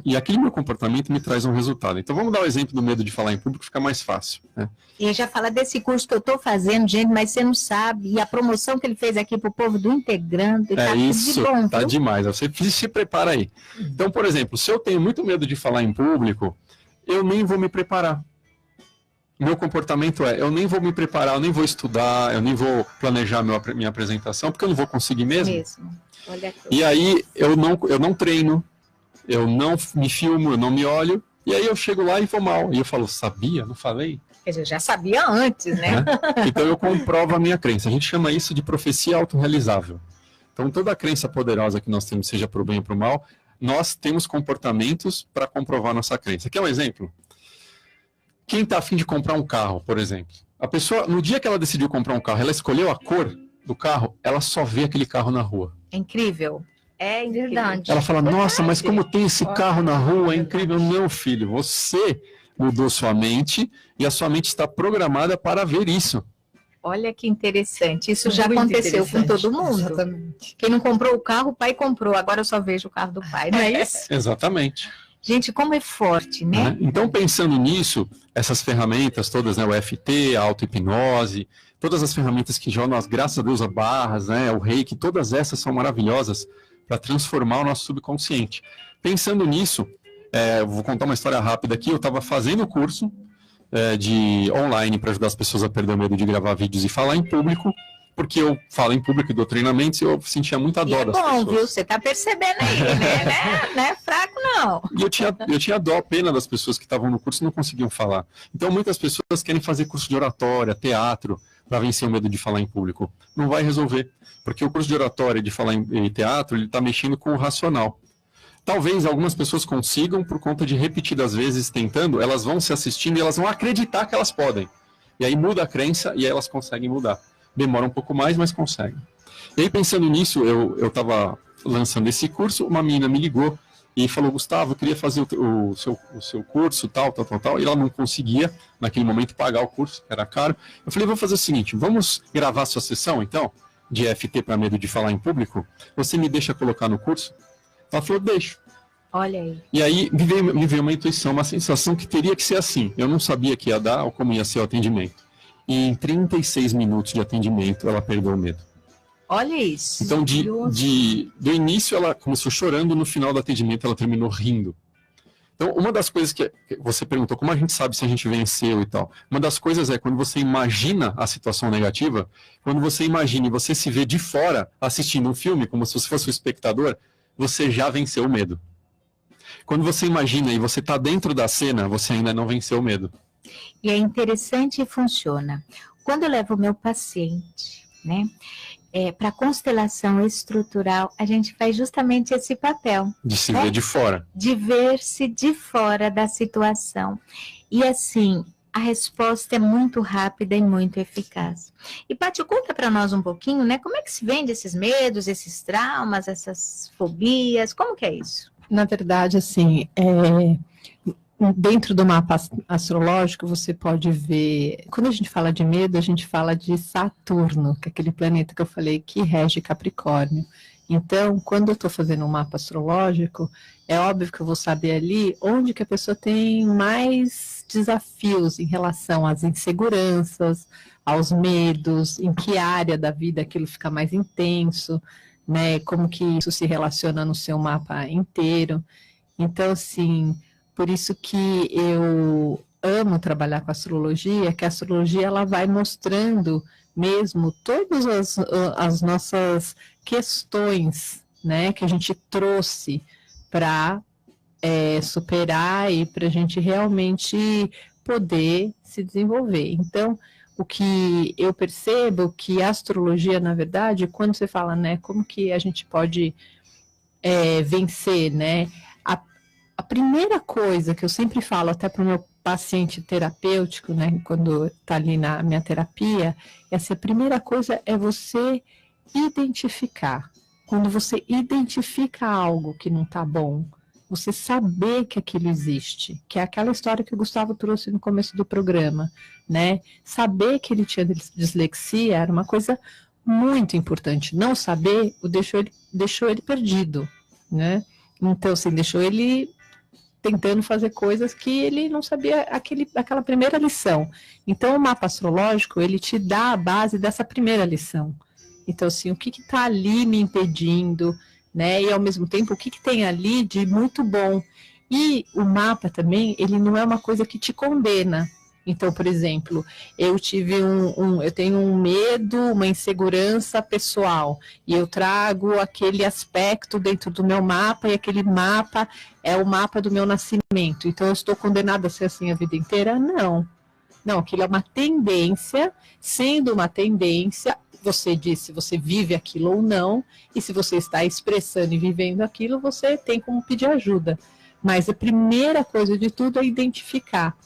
C: e aquele meu comportamento me traz um resultado. Então vamos dar o exemplo do medo de falar em público, fica mais fácil, né?
B: E já fala desse curso que eu estou fazendo, gente, mas você não sabe, e a promoção que ele fez aqui para o povo do Integrando, tá
C: isso,
B: tudo de bom,
C: tá
B: viu?
C: demais, você se prepara aí. Então, por exemplo, se eu tenho muito medo de falar em público, eu nem vou me preparar. Meu comportamento eu nem vou me preparar, eu nem vou estudar, eu nem vou planejar minha apresentação, porque eu não vou conseguir mesmo.
B: Olha aqui.
C: E aí eu não treino, eu não me filmo, eu não me olho, e aí eu chego lá e vou mal. E eu falo, sabia? Não falei?
B: Quer dizer, eu já sabia antes, né?
C: Então eu comprovo a minha crença. A gente chama isso de profecia autorrealizável. Então toda a crença poderosa que nós temos, seja para o bem ou para o mal, nós temos comportamentos para comprovar nossa crença. Quer um exemplo? Quem está a fim de comprar um carro, por exemplo? A pessoa, no dia que ela decidiu comprar um carro, ela escolheu a cor do carro, ela só vê aquele carro na rua.
B: É incrível. É incrível.
E: Verdade.
C: Ela fala, nossa, mas como tem esse carro na rua, é incrível. Não, filho, você mudou sua mente e a sua mente está programada para ver isso.
B: Olha que interessante. Isso já
E: Muito
B: aconteceu com
E: interessante.
B: todo mundo.
E: Exatamente.
B: Quem não comprou o carro, o pai comprou. Agora eu só vejo o carro do pai, não é isso?
C: Exatamente.
B: Gente, como é forte, né?
C: Então, pensando nisso, essas ferramentas todas, né, o EFT, a auto-hipnose, todas as ferramentas que já nós, graças a Deus, a barras, né, o reiki, todas essas são maravilhosas para transformar o nosso subconsciente. Pensando nisso, eu vou contar uma história rápida aqui. Eu estava fazendo o curso de online para ajudar as pessoas a perder o medo de gravar vídeos e falar em público, porque eu falo em público e dou treinamentos e eu sentia muita dó das pessoas.
B: Viu? Você tá percebendo aí, né? Não é fraco, não.
C: E eu tinha dó, pena das pessoas que estavam no curso e não conseguiam falar. Então, muitas pessoas querem fazer curso de oratória, teatro, para vencer o medo de falar em público. Não vai resolver, porque o curso de oratória e de falar em teatro, ele está mexendo com o racional. Talvez algumas pessoas consigam, por conta de repetidas vezes tentando, elas vão se assistindo e elas vão acreditar que elas podem. E aí muda a crença e aí elas conseguem mudar. Demora um pouco mais, mas conseguem. E aí, pensando nisso, eu estava lançando esse curso, uma menina me ligou e falou, Gustavo, eu queria fazer o seu curso, tal, e ela não conseguia, naquele momento, pagar o curso, que era caro. Eu falei, vou fazer o seguinte, vamos gravar a sua sessão, então, de EFT para medo de falar em público? Você me deixa colocar no curso? Ela falou, deixo.
B: Olha aí.
C: E aí me veio uma intuição, uma sensação que teria que ser assim. Eu não sabia que ia dar ou como ia ser o atendimento. E em 36 minutos de atendimento, ela perdeu o medo.
B: Olha isso.
C: Então, do início, ela começou chorando, no final do atendimento, ela terminou rindo. Então, uma das coisas que você perguntou, como a gente sabe se a gente venceu e tal? Uma das coisas é quando você imagina a situação negativa, quando você imagina e você se vê de fora assistindo um filme, como se você fosse o espectador, você já venceu o medo. Quando você imagina e você está dentro da cena, você ainda não venceu o medo.
B: E é interessante e funciona. Quando eu levo o meu paciente, né, para constelação estrutural, a gente faz justamente esse papel.
C: De se ver de fora.
B: De ver-se de fora da situação. E assim, a resposta é muito rápida e muito eficaz. E, Paty, conta para nós um pouquinho, né, como é que se vende esses medos, esses traumas, essas fobias, como que é isso?
D: Na verdade, assim, dentro do mapa astrológico, você pode ver... Quando a gente fala de medo, a gente fala de Saturno, que é aquele planeta que eu falei que rege Capricórnio. Então, quando eu estou fazendo um mapa astrológico, é óbvio que eu vou saber ali onde que a pessoa tem mais desafios em relação às inseguranças, aos medos, em que área da vida aquilo fica mais intenso, né? Como que isso se relaciona no seu mapa inteiro. Então, assim, por isso que eu amo trabalhar com astrologia, que a astrologia ela vai mostrando mesmo todas as nossas questões, né, que a gente trouxe para superar e para a gente realmente poder se desenvolver. Então, o que eu percebo que a astrologia, na verdade, quando você fala, né, como que a gente pode vencer, né, a primeira coisa que eu sempre falo até para o meu paciente terapêutico, né, quando está ali na minha terapia, essa primeira coisa é você identificar. Quando você identifica algo que não está bom, você saber que aquilo existe, que é aquela história que o Gustavo trouxe no começo do programa, né? Saber que ele tinha dislexia era uma coisa muito importante. Não saber deixou ele perdido, né? Então, assim, deixou ele tentando fazer coisas que ele não sabia aquela primeira lição. Então, o mapa astrológico, ele te dá a base dessa primeira lição. Então, assim, o que está ali me impedindo, né? E, ao mesmo tempo, o que tem ali de muito bom. E o mapa também, ele não é uma coisa que te condena. Então, por exemplo, eu tenho um medo, uma insegurança pessoal, e eu trago aquele aspecto dentro do meu mapa, e aquele mapa é o mapa do meu nascimento. Então, eu estou condenada a ser assim a vida inteira? Não. Não, aquilo é uma tendência, sendo uma tendência, você diz se você vive aquilo ou não, e se você está expressando e vivendo aquilo, você tem como pedir ajuda. Mas a primeira coisa de tudo é identificar,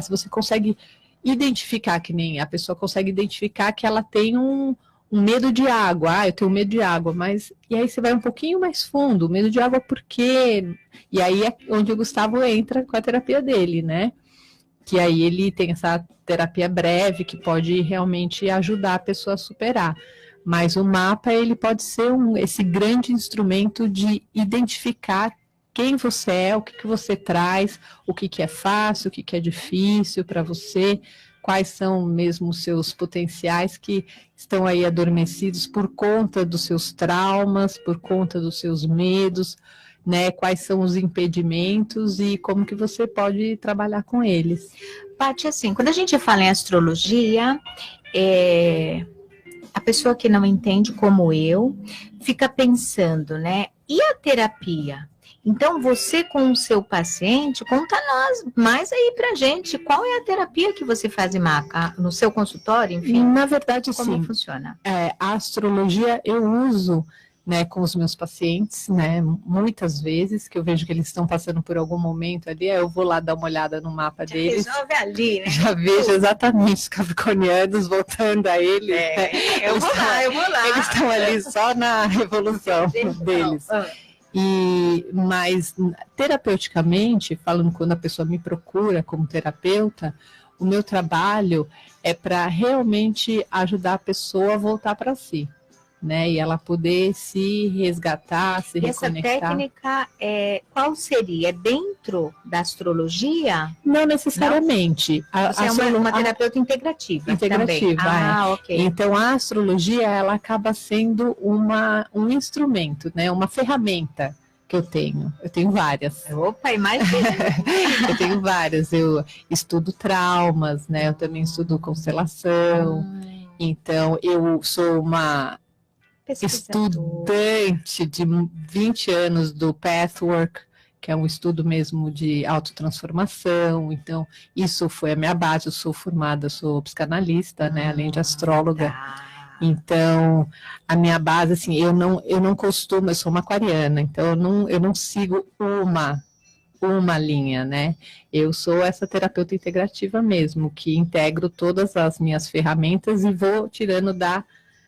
D: se você consegue identificar, que nem a pessoa consegue identificar que ela tem um medo de água, eu tenho medo de água, mas, e aí você vai um pouquinho mais fundo, medo de água por quê? E aí é onde o Gustavo entra com a terapia dele, né? Que aí ele tem essa terapia breve que pode realmente ajudar a pessoa a superar. Mas o mapa, ele pode ser esse grande instrumento de identificar quem você é, o que você traz, o que é fácil, o que é difícil para você, quais são mesmo os seus potenciais que estão aí adormecidos por conta dos seus traumas, por conta dos seus medos, né? Quais são os impedimentos e como que você pode trabalhar com eles.
B: Paty, assim, quando a gente fala em astrologia, a pessoa que não entende como eu, fica pensando, né? E a terapia? Então, você com o seu paciente, conta mais aí pra gente, qual é a terapia que você faz no seu consultório, enfim?
D: Na verdade,
B: como
D: sim.
B: Funciona?
D: A astrologia eu uso, né, com os meus pacientes, né, muitas vezes, que eu vejo que eles estão passando por algum momento ali, eu vou lá dar uma olhada no mapa deles.
B: Resolve ali, né?
D: Já vejo exatamente os capricornianos voltando a eles.
B: Eu vou lá.
D: Eles estão ali só na revolução deles. Mas terapeuticamente, falando quando a pessoa me procura como terapeuta, o meu trabalho é para realmente ajudar a pessoa a voltar para si, né? E ela poder se resgatar, se reconectar.
B: Essa técnica, qual seria? É dentro da astrologia?
D: Não necessariamente.
B: Você é uma terapeuta integrativa.
D: Integrativa,
B: também. Ok.
D: Então, a astrologia, ela acaba sendo um instrumento, né? Uma ferramenta que eu tenho. Eu tenho várias.
B: Opa, imagina!
D: Eu tenho várias. Eu estudo traumas, né? Eu também estudo constelação. Então, eu sou uma estudante de 20 anos do Pathwork, que é um estudo mesmo de autotransformação. Então, isso foi a minha base. Eu sou formada, sou psicanalista, né, além de astróloga. Então, a minha base, assim, eu não costumo, eu sou uma aquariana, então eu não sigo uma linha, né? Eu sou essa terapeuta integrativa mesmo, que integro todas as minhas ferramentas e vou tirando da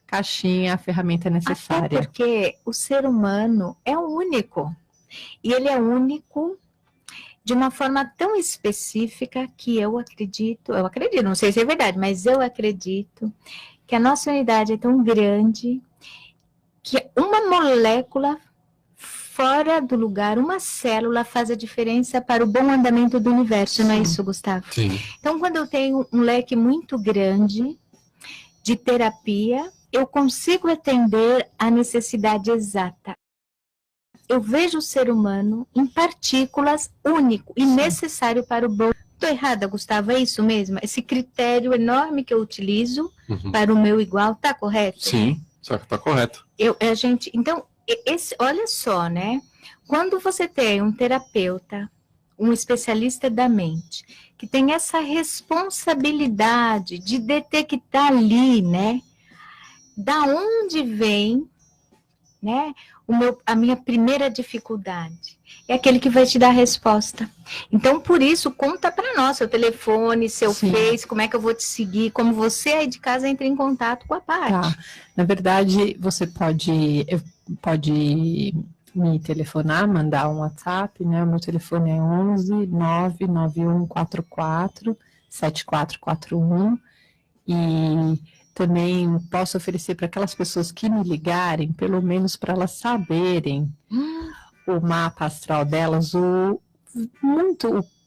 D: caixinha a ferramenta necessária.
B: Até porque o ser humano é o único. E ele é único de uma forma tão específica que eu acredito, não sei se é verdade, mas eu acredito que a nossa unidade é tão grande que uma molécula fora do lugar, uma célula faz a diferença para o bom andamento do universo, não é isso, Gustavo?
C: Sim.
B: Então, quando eu tenho um leque muito grande de terapia, eu consigo atender a necessidade exata. Eu vejo o ser humano em partículas único e necessário para o bom. Estou errada, Gustavo? É isso mesmo? Esse critério enorme que eu utilizo para o meu igual, está correto?
C: Sim, só que está correto.
B: Então, olha só, né? Quando você tem um terapeuta, um especialista da mente, que tem essa responsabilidade de detectar ali, né? Da onde vem, né? A minha primeira dificuldade. É aquele que vai te dar a resposta. Então, por isso, conta para nós, seu telefone, seu Face, como é que eu vou te seguir, como você aí de casa entra em contato com a Paty.
D: Tá. Na verdade, você pode me telefonar, mandar um WhatsApp, né? O meu telefone é 11 99144 7441 e também posso oferecer para aquelas pessoas que me ligarem, pelo menos para elas saberem o mapa astral delas, o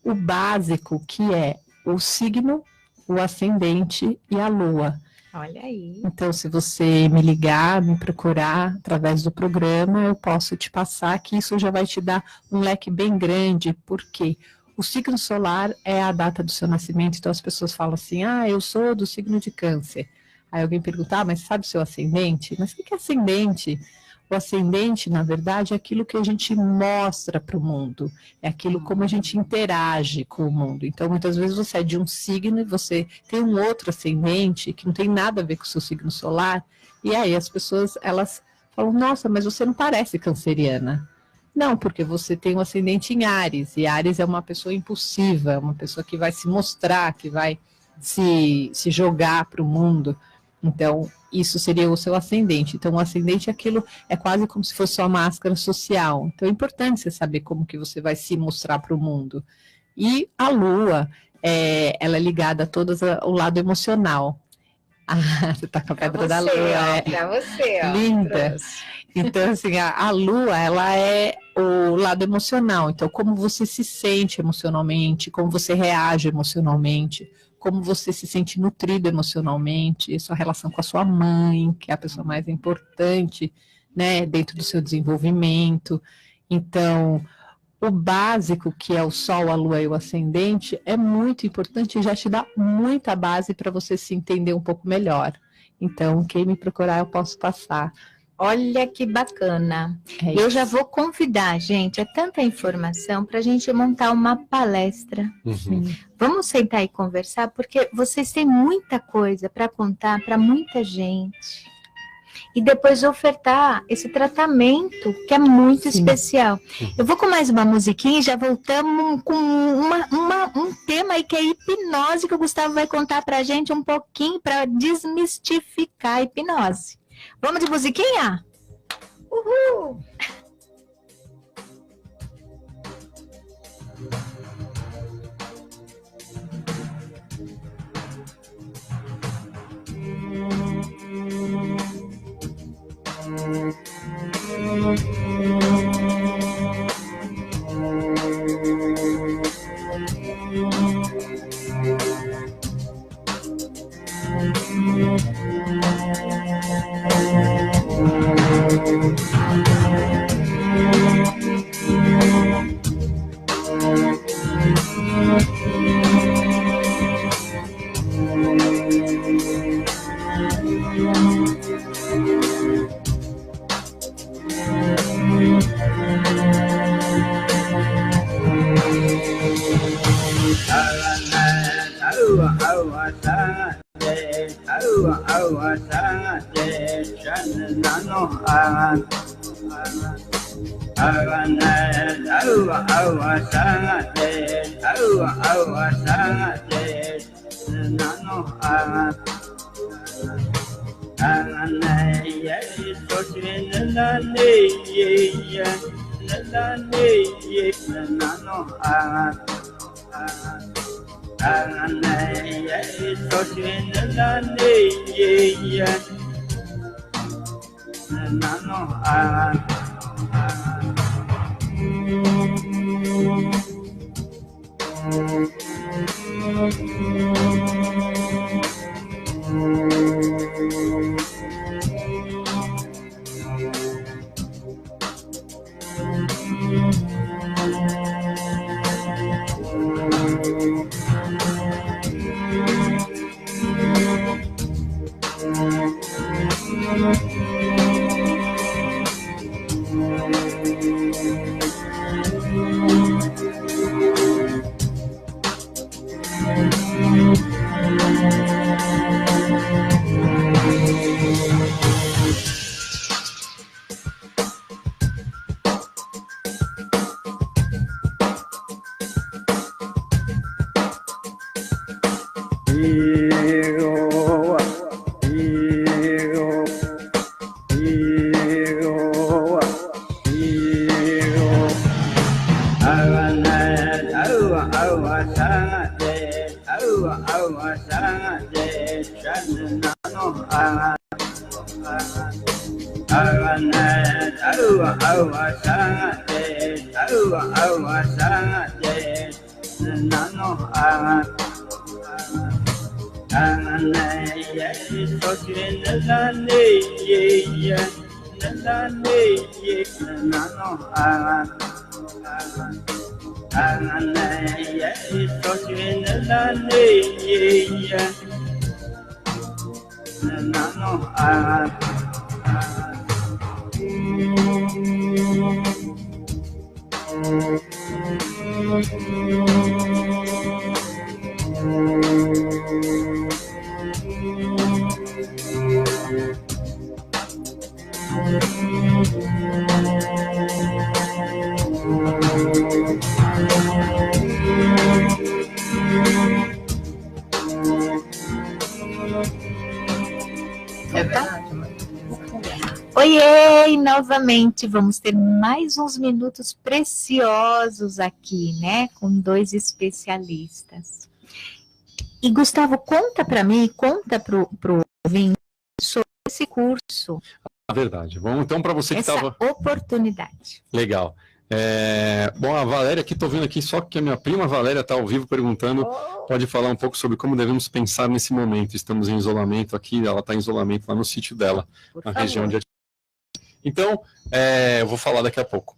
D: básico, que é o signo, o ascendente e a lua.
B: Olha aí.
D: Então, se você me ligar, me procurar através do programa, eu posso te passar, que isso já vai te dar um leque bem grande, porque o signo solar é a data do seu nascimento, então as pessoas falam assim, eu sou do signo de Câncer. Aí alguém pergunta, mas sabe o seu ascendente? Mas o que é ascendente? O ascendente, na verdade, é aquilo que a gente mostra para o mundo, é aquilo como a gente interage com o mundo. Então, muitas vezes você é de um signo e você tem um outro ascendente que não tem nada a ver com o seu signo solar, e aí as pessoas, elas falam, nossa, mas você não parece canceriana. Não, porque você tem um ascendente em Áries, e Áries é uma pessoa impulsiva, uma pessoa que vai se mostrar, que vai se jogar para o mundo. Então, isso seria o seu ascendente. Então, o ascendente é quase como se fosse sua máscara social. Então, é importante você saber como que você vai se mostrar para o mundo. E a Lua, ela é ligada a todo o lado emocional. Você tá com a pedra da Lua.
B: Pra você, ó.
D: Linda. Então, assim, a Lua, ela é o lado emocional. Então, como você se sente emocionalmente, como você reage emocionalmente, como você se sente nutrido emocionalmente, sua relação com a sua mãe, que é a pessoa mais importante, né, dentro do seu desenvolvimento. Então, o básico, que é o Sol, a Lua e o Ascendente, é muito importante e já te dá muita base para você se entender um pouco melhor. Então, quem me procurar, eu posso passar.
B: Olha que bacana. Eu já vou convidar, gente, é tanta informação para a gente montar uma palestra. Vamos sentar e conversar, porque vocês têm muita coisa para contar para muita gente. E depois ofertar esse tratamento, que é muito especial. Eu vou com mais uma musiquinha e já voltamos com um tema aí que é hipnose, que o Gustavo vai contar para a gente um pouquinho para desmistificar a hipnose. Vamos de musiquinha? Uhul! Oiê, novamente vamos ter mais uns minutos preciosos aqui, né, com dois especialistas. E Gustavo, conta para mim, conta pro ouvinte sobre esse curso.
C: Verdade. Bom, então para você que estava...
B: oportunidade.
C: Legal. Bom, a Valéria aqui, estou vendo aqui só que a minha prima Valéria está ao vivo perguntando, pode falar um pouco sobre como devemos pensar nesse momento. Estamos em isolamento aqui, ela está em isolamento lá no sítio dela, na região de... Então, eu vou falar daqui a pouco.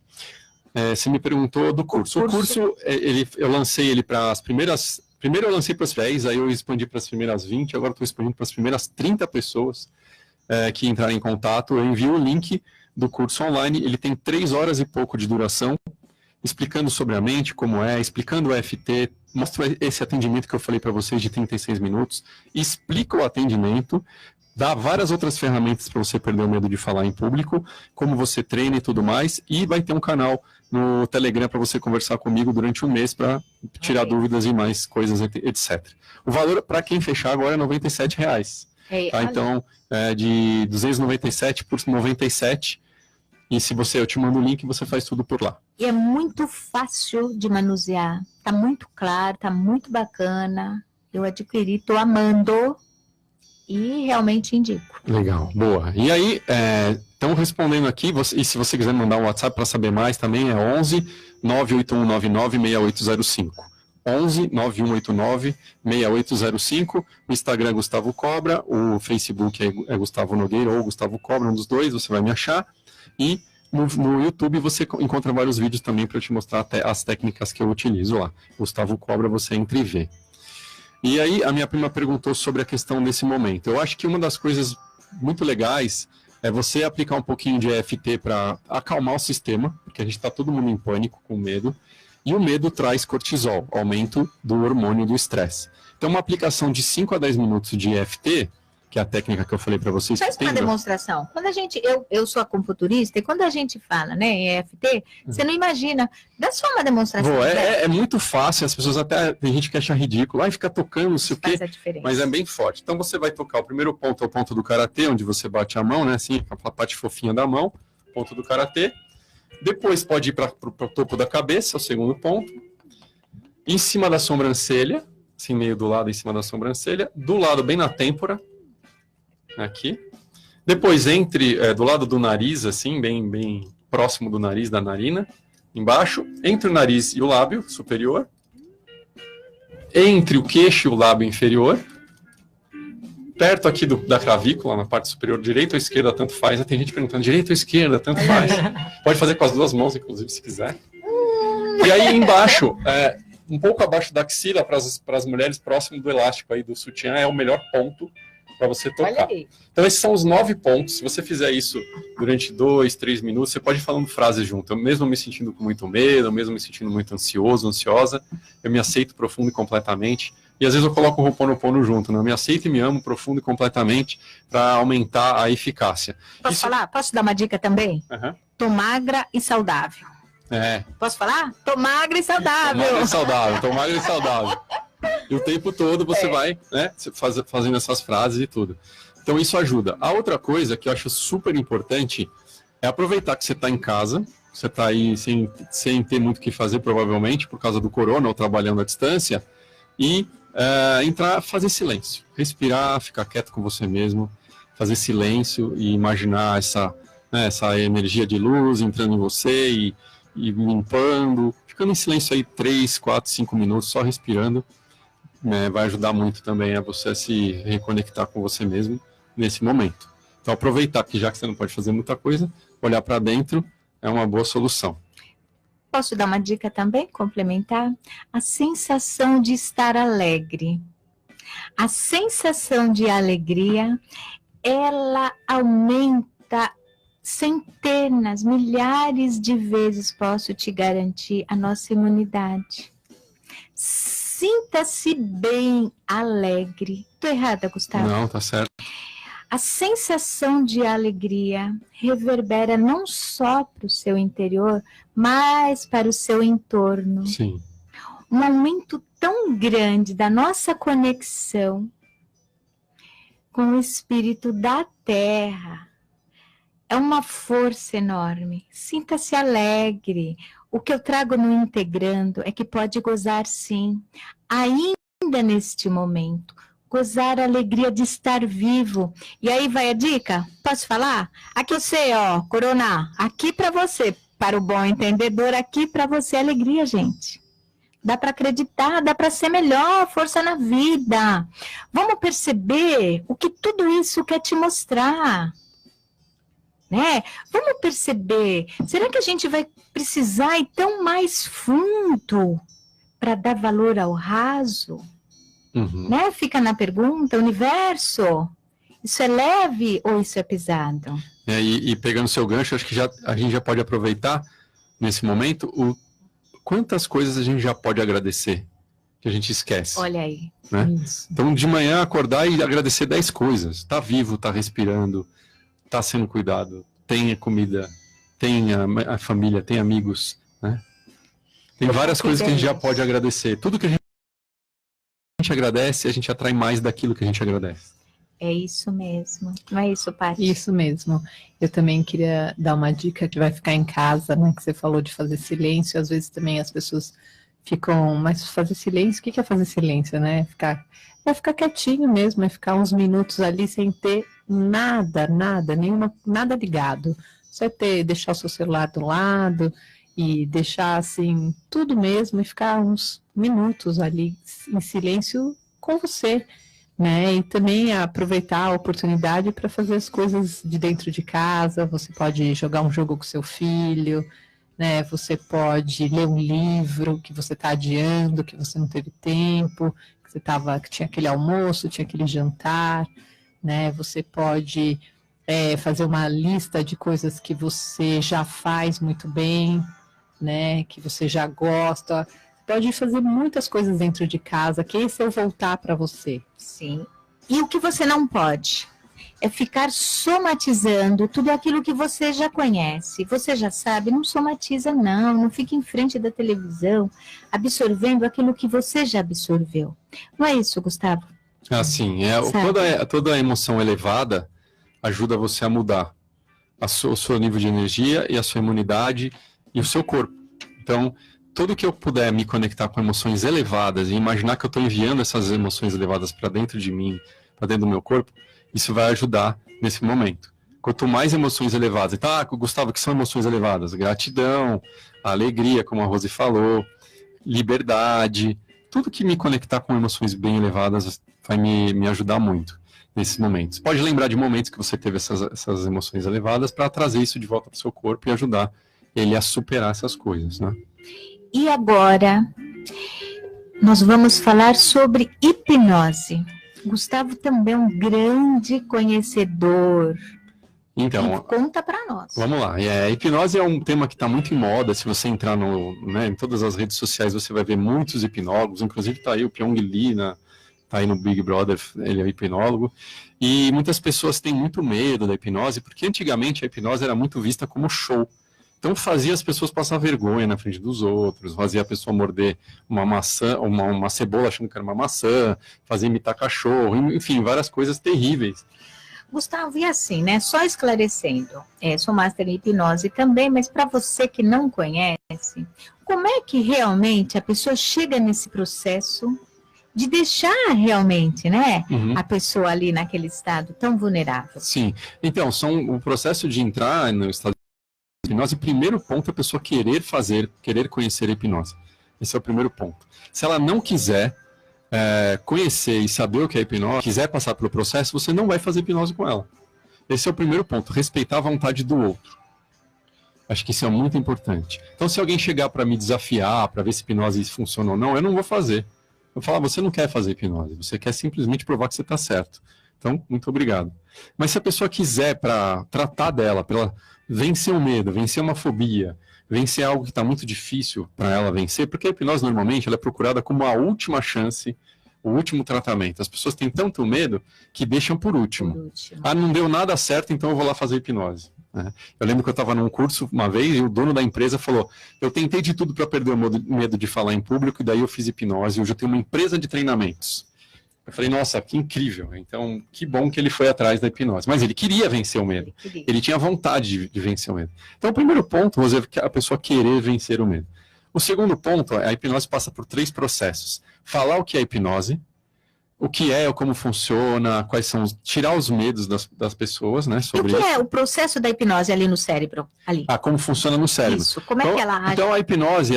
C: Você me perguntou do curso. O curso, eu lancei ele para as primeiras... Primeiro eu lancei para as 10, aí eu expandi para as primeiras 20, agora estou expandindo para as primeiras 30 pessoas que entrarem em contato. Eu envio o link do curso online, ele tem 3 horas e pouco de duração, explicando sobre a mente, como explicando o EFT, mostra esse atendimento que eu falei para vocês de 36 minutos, explica o atendimento, dá várias outras ferramentas para você perder o medo de falar em público, como você treina e tudo mais, e vai ter um canal no Telegram para você conversar comigo durante um mês para tirar dúvidas e mais coisas, etc. O valor para quem fechar agora é R$ 97,00. Tá? Então, de 297 por 97, e se eu te mando o link, você faz tudo por lá.
B: E é muito fácil de manusear, tá muito claro, tá muito bacana, eu adquiri, tô amando e realmente indico.
C: Legal, boa. E aí, então respondendo aqui, e se você quiser mandar um WhatsApp para saber mais também, é 11 98199 6805. 11 9189 6805, o Instagram é Gustavo Cobra, o Facebook é Gustavo Nogueira ou Gustavo Cobra, um dos dois, você vai me achar, e no YouTube você encontra vários vídeos também para eu te mostrar até as técnicas que eu utilizo lá. Gustavo Cobra, você entra e vê. E aí a minha prima perguntou sobre a questão desse momento. Eu acho que uma das coisas muito legais é você aplicar um pouquinho de EFT para acalmar o sistema, porque a gente está todo mundo em pânico, com medo, e o medo traz cortisol, aumento do hormônio do estresse. Então, uma aplicação de 5 a 10 minutos de EFT, que é a técnica que eu falei para vocês.
B: Faz uma demonstração. Quando a gente, eu sou acupunturista, e quando a gente fala, né, em EFT, você não imagina. Dá só uma demonstração.
C: É muito fácil, as pessoas até, tem gente que acha ridículo, fica tocando, não sei o quê, mas é bem forte. Então, você vai tocar, o primeiro ponto é o ponto do karatê, onde você bate a mão, né, assim, a parte fofinha da mão, ponto do karatê. Depois pode ir para o topo da cabeça, o segundo ponto. Em cima da sobrancelha, assim, meio do lado em cima da sobrancelha. Do lado bem na têmpora, aqui. Depois do lado do nariz, assim, bem próximo do nariz, da narina. Embaixo, entre o nariz e o lábio superior. Entre o queixo e o lábio inferior. Perto aqui da clavícula, na parte superior, direita ou esquerda, tanto faz. Tem gente perguntando, direita ou esquerda, tanto faz. Pode fazer com as duas mãos, inclusive, se quiser. E aí embaixo, um pouco abaixo da axila, para as mulheres, próximo do elástico aí do sutiã, é o melhor ponto para você tocar. Então esses são os 9 pontos. Se você fizer isso durante 2, 3 minutos, você pode ir falando frases junto. Eu mesmo me sentindo com muito medo, eu mesmo me sentindo muito ansioso, ansiosa, eu me aceito profundo e completamente. E às vezes eu coloco o Ho'oponopono junto, né? Eu me aceito e me amo profundo e completamente para aumentar a eficácia.
B: Posso falar? Posso dar uma dica também?
C: Uhum.
B: Tô magra e saudável. Posso falar? Tô magra e saudável.
C: Tô magra e saudável. E o tempo todo você vai, né, fazendo essas frases e tudo. Então isso ajuda. A outra coisa que eu acho super importante é aproveitar que você está em casa, você está aí sem ter muito o que fazer, provavelmente, por causa do corona ou trabalhando à distância, e fazer silêncio. Respirar, ficar quieto com você mesmo, fazer silêncio e imaginar essa energia de luz entrando em você e limpando, ficando em silêncio aí 3, 4, 5 minutos, só respirando. Vai ajudar muito também a você se reconectar com você mesmo nesse momento. Então aproveitar que já que você não pode fazer muita coisa, olhar para dentro é uma boa solução.
B: Posso dar uma dica também, complementar? A sensação de estar alegre. A sensação de alegria, ela aumenta centenas, milhares de vezes, posso te garantir, a nossa imunidade. Sinta-se bem, alegre. Estou errada, Gustavo?
C: Não, tá certo.
B: A sensação de alegria reverbera não só para o seu interior, mas para o seu entorno.
C: Sim.
B: Um aumento tão grande da nossa conexão com o espírito da Terra. É uma força enorme. Sinta-se alegre. O que eu trago no Integrando é que pode gozar sim, ainda neste momento, gozar a alegria de estar vivo. E aí vai a dica? Posso falar? Aqui você, ó, Corona, aqui para você, para o bom entendedor, aqui para você, alegria, gente. Dá para acreditar, dá para ser melhor, força na vida. Vamos perceber o que tudo isso quer te mostrar. Né? Vamos perceber, será que a gente vai precisar ir tão mais fundo para dar valor ao raso?
C: Uhum.
B: Né? Fica na pergunta, universo, isso é leve ou isso é pesado?
C: E pegando seu gancho, acho que a gente já pode aproveitar nesse momento quantas coisas a gente já pode agradecer, que a gente esquece.
B: Olha aí.
C: Né? Então de manhã acordar e agradecer 10 coisas, tá vivo, tá respirando, está sendo cuidado, tem comida, tem a família, tem amigos, né? Tem várias coisas que a gente já pode agradecer. Tudo que a gente agradece, a gente atrai mais daquilo que a gente agradece.
B: É isso mesmo. Não é isso, Paty?
D: Isso mesmo. Eu também queria dar uma dica que vai ficar em casa, né? Que você falou de fazer silêncio. Às vezes também as pessoas ficam, mas fazer silêncio, o que é fazer silêncio, né? É ficar quietinho mesmo, é ficar uns minutos ali sem ter nada ligado. Só deixar o seu celular do lado e deixar assim tudo mesmo e ficar uns minutos ali em silêncio com você, né? E também aproveitar a oportunidade para fazer as coisas de dentro de casa. Você pode jogar um jogo com seu filho, né? Você pode ler um livro que você está adiando, que você não teve tempo, que tinha aquele almoço, tinha aquele jantar, né? Você pode fazer uma lista de coisas que você já faz muito bem, né? Que você já gosta. Pode fazer muitas coisas dentro de casa, que esse é o voltar para você.
B: Sim. E o que você não pode é ficar somatizando tudo aquilo que você já conhece. Você já sabe, não somatiza não fique em frente da televisão absorvendo aquilo que você já absorveu. Não é isso, Gustavo?
C: Assim, toda a emoção elevada ajuda você a mudar. o seu nível de energia e a sua imunidade e o seu corpo. Então, tudo que eu puder me conectar com emoções elevadas e imaginar que eu estou enviando essas emoções elevadas para dentro de mim, para dentro do meu corpo, isso vai ajudar nesse momento. Quanto mais emoções elevadas, Gustavo, que são emoções elevadas? Gratidão, alegria, como a Rose falou, liberdade, tudo que me conectar com emoções bem elevadas vai me ajudar muito nesses momentos. Pode lembrar de momentos que você teve essas emoções elevadas para trazer isso de volta para o seu corpo e ajudar ele a superar essas coisas, né?
B: E agora, nós vamos falar sobre hipnose. Gustavo também é um grande conhecedor.
C: Então,
B: conta para nós.
C: Vamos lá. A hipnose é um tema que está muito em moda. Se você entrar em todas as redes sociais, você vai ver muitos hipnólogos. Inclusive está aí o Pyong Lee, está aí no Big Brother, ele é hipnólogo. E muitas pessoas têm muito medo da hipnose, porque antigamente a hipnose era muito vista como show. Então fazia as pessoas passar vergonha na frente dos outros, fazia a pessoa morder uma maçã, uma cebola achando que era uma maçã, fazia imitar cachorro, enfim, várias coisas terríveis.
B: Gustavo, e assim, né? Só esclarecendo, sou master em hipnose também, mas para você que não conhece, como é que realmente a pessoa chega nesse processo de deixar realmente, né, a pessoa ali naquele estado tão vulnerável?
C: Sim, então, o processo de entrar no estado de hipnose, o primeiro ponto é a pessoa querer conhecer a hipnose. Esse é o primeiro ponto. Se ela não quiser conhecer e saber o que é hipnose, quiser passar pelo processo, você não vai fazer hipnose com ela. Esse é o primeiro ponto, respeitar a vontade do outro. Acho que isso é muito importante. Então, se alguém chegar para me desafiar, para ver se hipnose funciona ou não, eu não vou fazer. Eu vou falar, você não quer fazer hipnose, você quer simplesmente provar que você está certo. Então, muito obrigado. Mas se a pessoa quiser, para tratar dela, para ela vencer o medo, vencer uma fobia, vencer algo que está muito difícil para ela vencer, porque a hipnose normalmente ela é procurada como a última chance, o último tratamento. As pessoas têm tanto medo que deixam por último. Não deu nada certo, então eu vou lá fazer hipnose. Eu lembro que eu estava num curso uma vez e o dono da empresa falou, eu tentei de tudo para perder o medo de falar em público e daí eu fiz hipnose, hoje eu tenho uma empresa de treinamentos. Eu falei, nossa, que incrível. Então, que bom que ele foi atrás da hipnose. Mas ele queria vencer o medo. Ele tinha vontade de vencer o medo. Então, o primeiro ponto, Rosê, é a pessoa querer vencer o medo. O segundo ponto, a hipnose passa por 3 processos. Falar o que é hipnose, o que é, como funciona, quais são, tirar os medos das pessoas, né? Sobre
B: e o que
C: isso.
B: é o processo da hipnose ali no cérebro? Ali.
C: Como funciona no cérebro.
B: Isso, como é que ela age?
C: Então, a hipnose,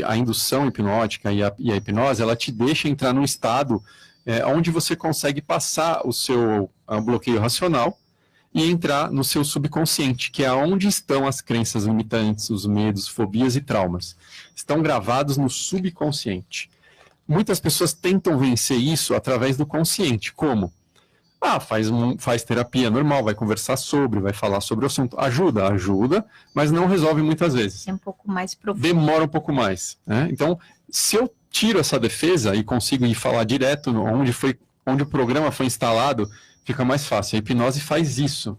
C: a indução hipnótica e a hipnose, ela te deixa entrar num estado onde você consegue passar o seu bloqueio racional e entrar no seu subconsciente, que é onde estão as crenças limitantes, os medos, fobias e traumas. Estão gravados no subconsciente. Muitas pessoas tentam vencer isso através do consciente. Como? Faz terapia normal, vai conversar sobre, vai falar sobre o assunto. Ajuda, mas não resolve muitas vezes.
B: É um pouco mais profundo.
C: Demora um pouco mais. Então, se eu tiro essa defesa e consigo ir falar direto onde o programa foi instalado, fica mais fácil. A hipnose faz isso.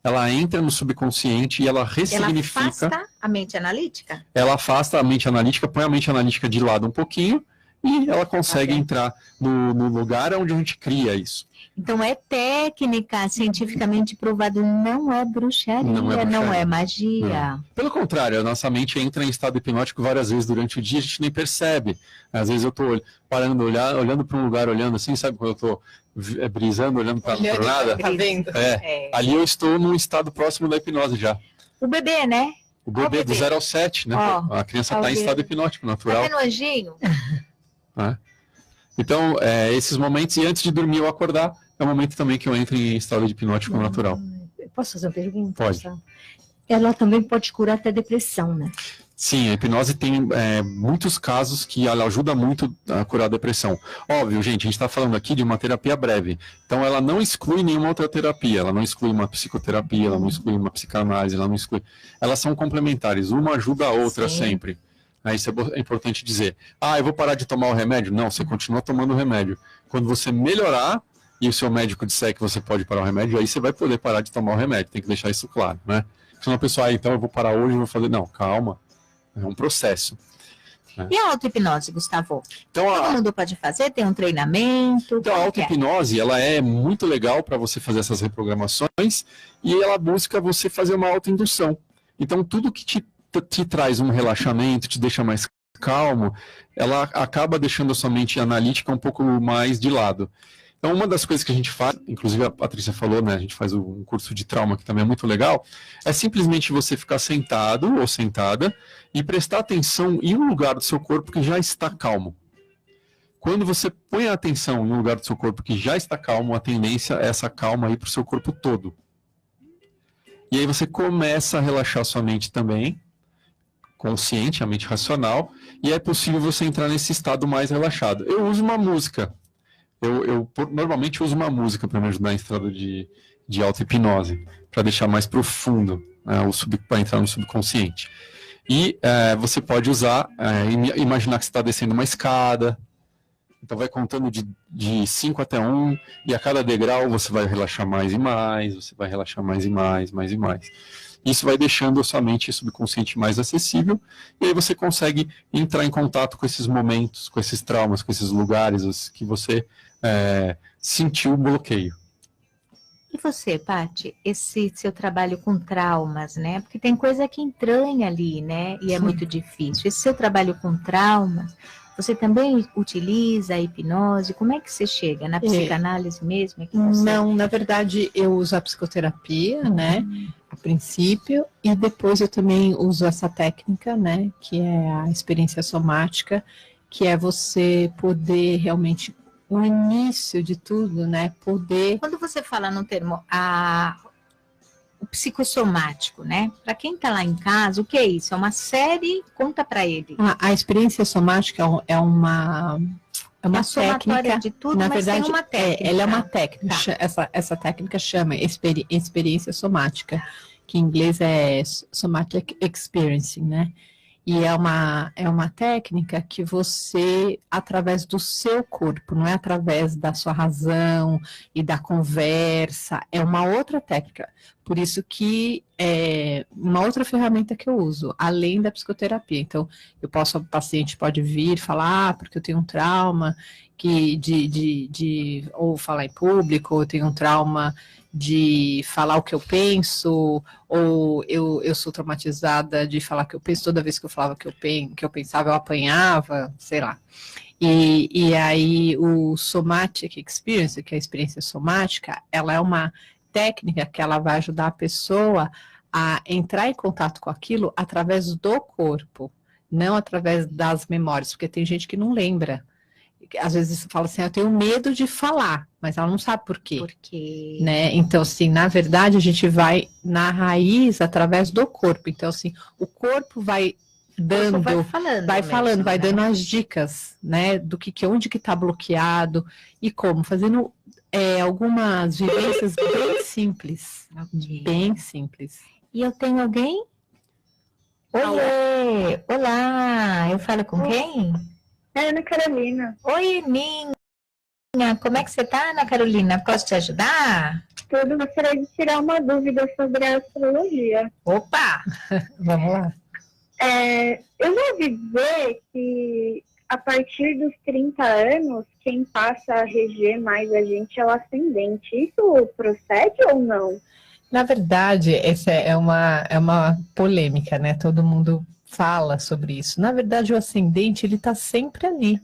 C: Ela entra no subconsciente e ela ressignifica...
B: Ela afasta a mente analítica?
C: Ela afasta a mente analítica, põe a mente analítica de lado um pouquinho e ela consegue entrar no lugar onde a gente cria isso.
B: Então é técnica, cientificamente provado, não é bruxaria, não é magia.
C: Não. Pelo contrário, a nossa mente entra em estado hipnótico várias vezes durante o dia, a gente nem percebe. Às vezes eu estou parando, olhando para um lugar, olhando assim, sabe quando eu estou brisando, olhando para nada?
D: Tá vendo?
C: Ali eu estou num estado próximo da hipnose já.
B: O bebê, né?
C: O bebê do 0 ao 7, né? A criança está em estado hipnótico natural.
B: Tá vendo anjinho?
C: Então, esses momentos, e antes de dormir ou acordar, é o momento também que eu entro em estado de hipnótico natural.
E: Posso fazer uma pergunta?
C: Pode.
E: Ela também pode curar até depressão, né?
C: Sim, a hipnose tem muitos casos que ela ajuda muito a curar a depressão. Óbvio, gente, a gente está falando aqui de uma terapia breve. Então, ela não exclui nenhuma outra terapia. Ela não exclui uma psicoterapia, ela não exclui uma psicanálise, ela não exclui... Elas são complementares, uma ajuda a outra sempre. Isso é importante dizer. Eu vou parar de tomar o remédio? Não, você continua tomando o remédio. Quando você melhorar e o seu médico disser que você pode parar o remédio, aí você vai poder parar de tomar o remédio. Tem que deixar isso claro, né? Se uma pessoa, então eu vou parar hoje, eu vou fazer... Não, calma. É um processo. né?
B: E a auto-hipnose, Gustavo?
C: Então,
B: Todo mundo pode fazer? Tem um treinamento?
C: Então, a auto-hipnose, ela é muito legal para você fazer essas reprogramações e ela busca você fazer uma autoindução. Então, tudo que te traz um relaxamento, te deixa mais calmo, ela acaba deixando a sua mente analítica um pouco mais de lado. Então, uma das coisas que a gente faz, inclusive a Patrícia falou, né, a gente faz um curso de trauma que também é muito legal, é simplesmente você ficar sentado ou sentada e prestar atenção em um lugar do seu corpo que já está calmo. Quando você põe a atenção no lugar do seu corpo que já está calmo, a tendência é essa calma ir para o seu corpo todo. E aí você começa a relaxar sua mente também, consciente, a mente racional, e é possível você entrar nesse estado mais relaxado. Eu uso uma música. Eu normalmente uso uma música para me ajudar em estado de auto-hipnose, para deixar mais profundo, né, para entrar no subconsciente. E você pode usar, imaginar que você está descendo uma escada, então vai contando de 5 até 1, e a cada degrau você vai relaxar mais e mais, você vai relaxar mais e mais, mais e mais. Isso vai deixando a sua mente subconsciente mais acessível, e aí você consegue entrar em contato com esses momentos, com esses traumas, com esses lugares que você sentiu o bloqueio.
B: E você, Paty, esse seu trabalho com traumas, né? Porque tem coisa que entranha ali, né? E é muito difícil. Esse seu trabalho com traumas, você também utiliza a hipnose? Como é que você chega? Na psicanálise mesmo? É que você...
D: Não, na verdade eu uso a psicoterapia, né, a princípio, e depois eu também uso essa técnica, né, que é a experiência somática, que é você poder realmente, o início de tudo, né, poder...
B: Quando você fala no termo o psicossomático, né? Para quem está lá em casa, o que é isso? É uma série? Conta para ele.
D: A experiência somática é uma técnica
B: de tudo,
D: na
B: mas
D: verdade,
B: tem uma técnica.
D: ela é uma técnica. Tá. Essa técnica chama experiência somática, que em inglês é somatic experiencing, né? E é uma técnica que você, através do seu corpo, não é através da sua razão e da conversa, é uma outra técnica. Por isso que é uma outra ferramenta que eu uso, além da psicoterapia. Então, o paciente pode vir falar, porque eu tenho um trauma ou falar em público, ou eu tenho um trauma de falar o que eu penso, ou eu sou traumatizada de falar o que eu penso, toda vez que eu falava que eu pensava, eu apanhava, sei lá. E aí o Somatic Experience, que é a experiência somática, ela é uma técnica que ela vai ajudar a pessoa a entrar em contato com aquilo através do corpo, não através das memórias, porque tem gente que não lembra. Às vezes fala assim, eu tenho medo de falar, mas ela não sabe por quê. Né? Então, assim, na verdade, a gente vai na raiz através do corpo. Então, assim, o corpo vai dando, vai dando as dicas, né, do onde que está bloqueado e como, fazendo algumas vivências bem simples, bem simples.
B: E eu tenho alguém? Oiê! Olá! Eu falo com quem?
H: É Ana Carolina.
B: Oi, Aninha. Como é que você tá, Ana Carolina? Posso te ajudar?
H: Tudo, gostaria de tirar uma dúvida sobre a astrologia.
B: Opa!
D: Vamos lá.
H: Eu já ouvi dizer que a partir dos 30 anos, quem passa a reger mais a gente é o ascendente. Isso procede ou não?
D: Na verdade, essa é uma polêmica, né? Todo mundo fala sobre isso. Na verdade, o ascendente, ele está sempre ali.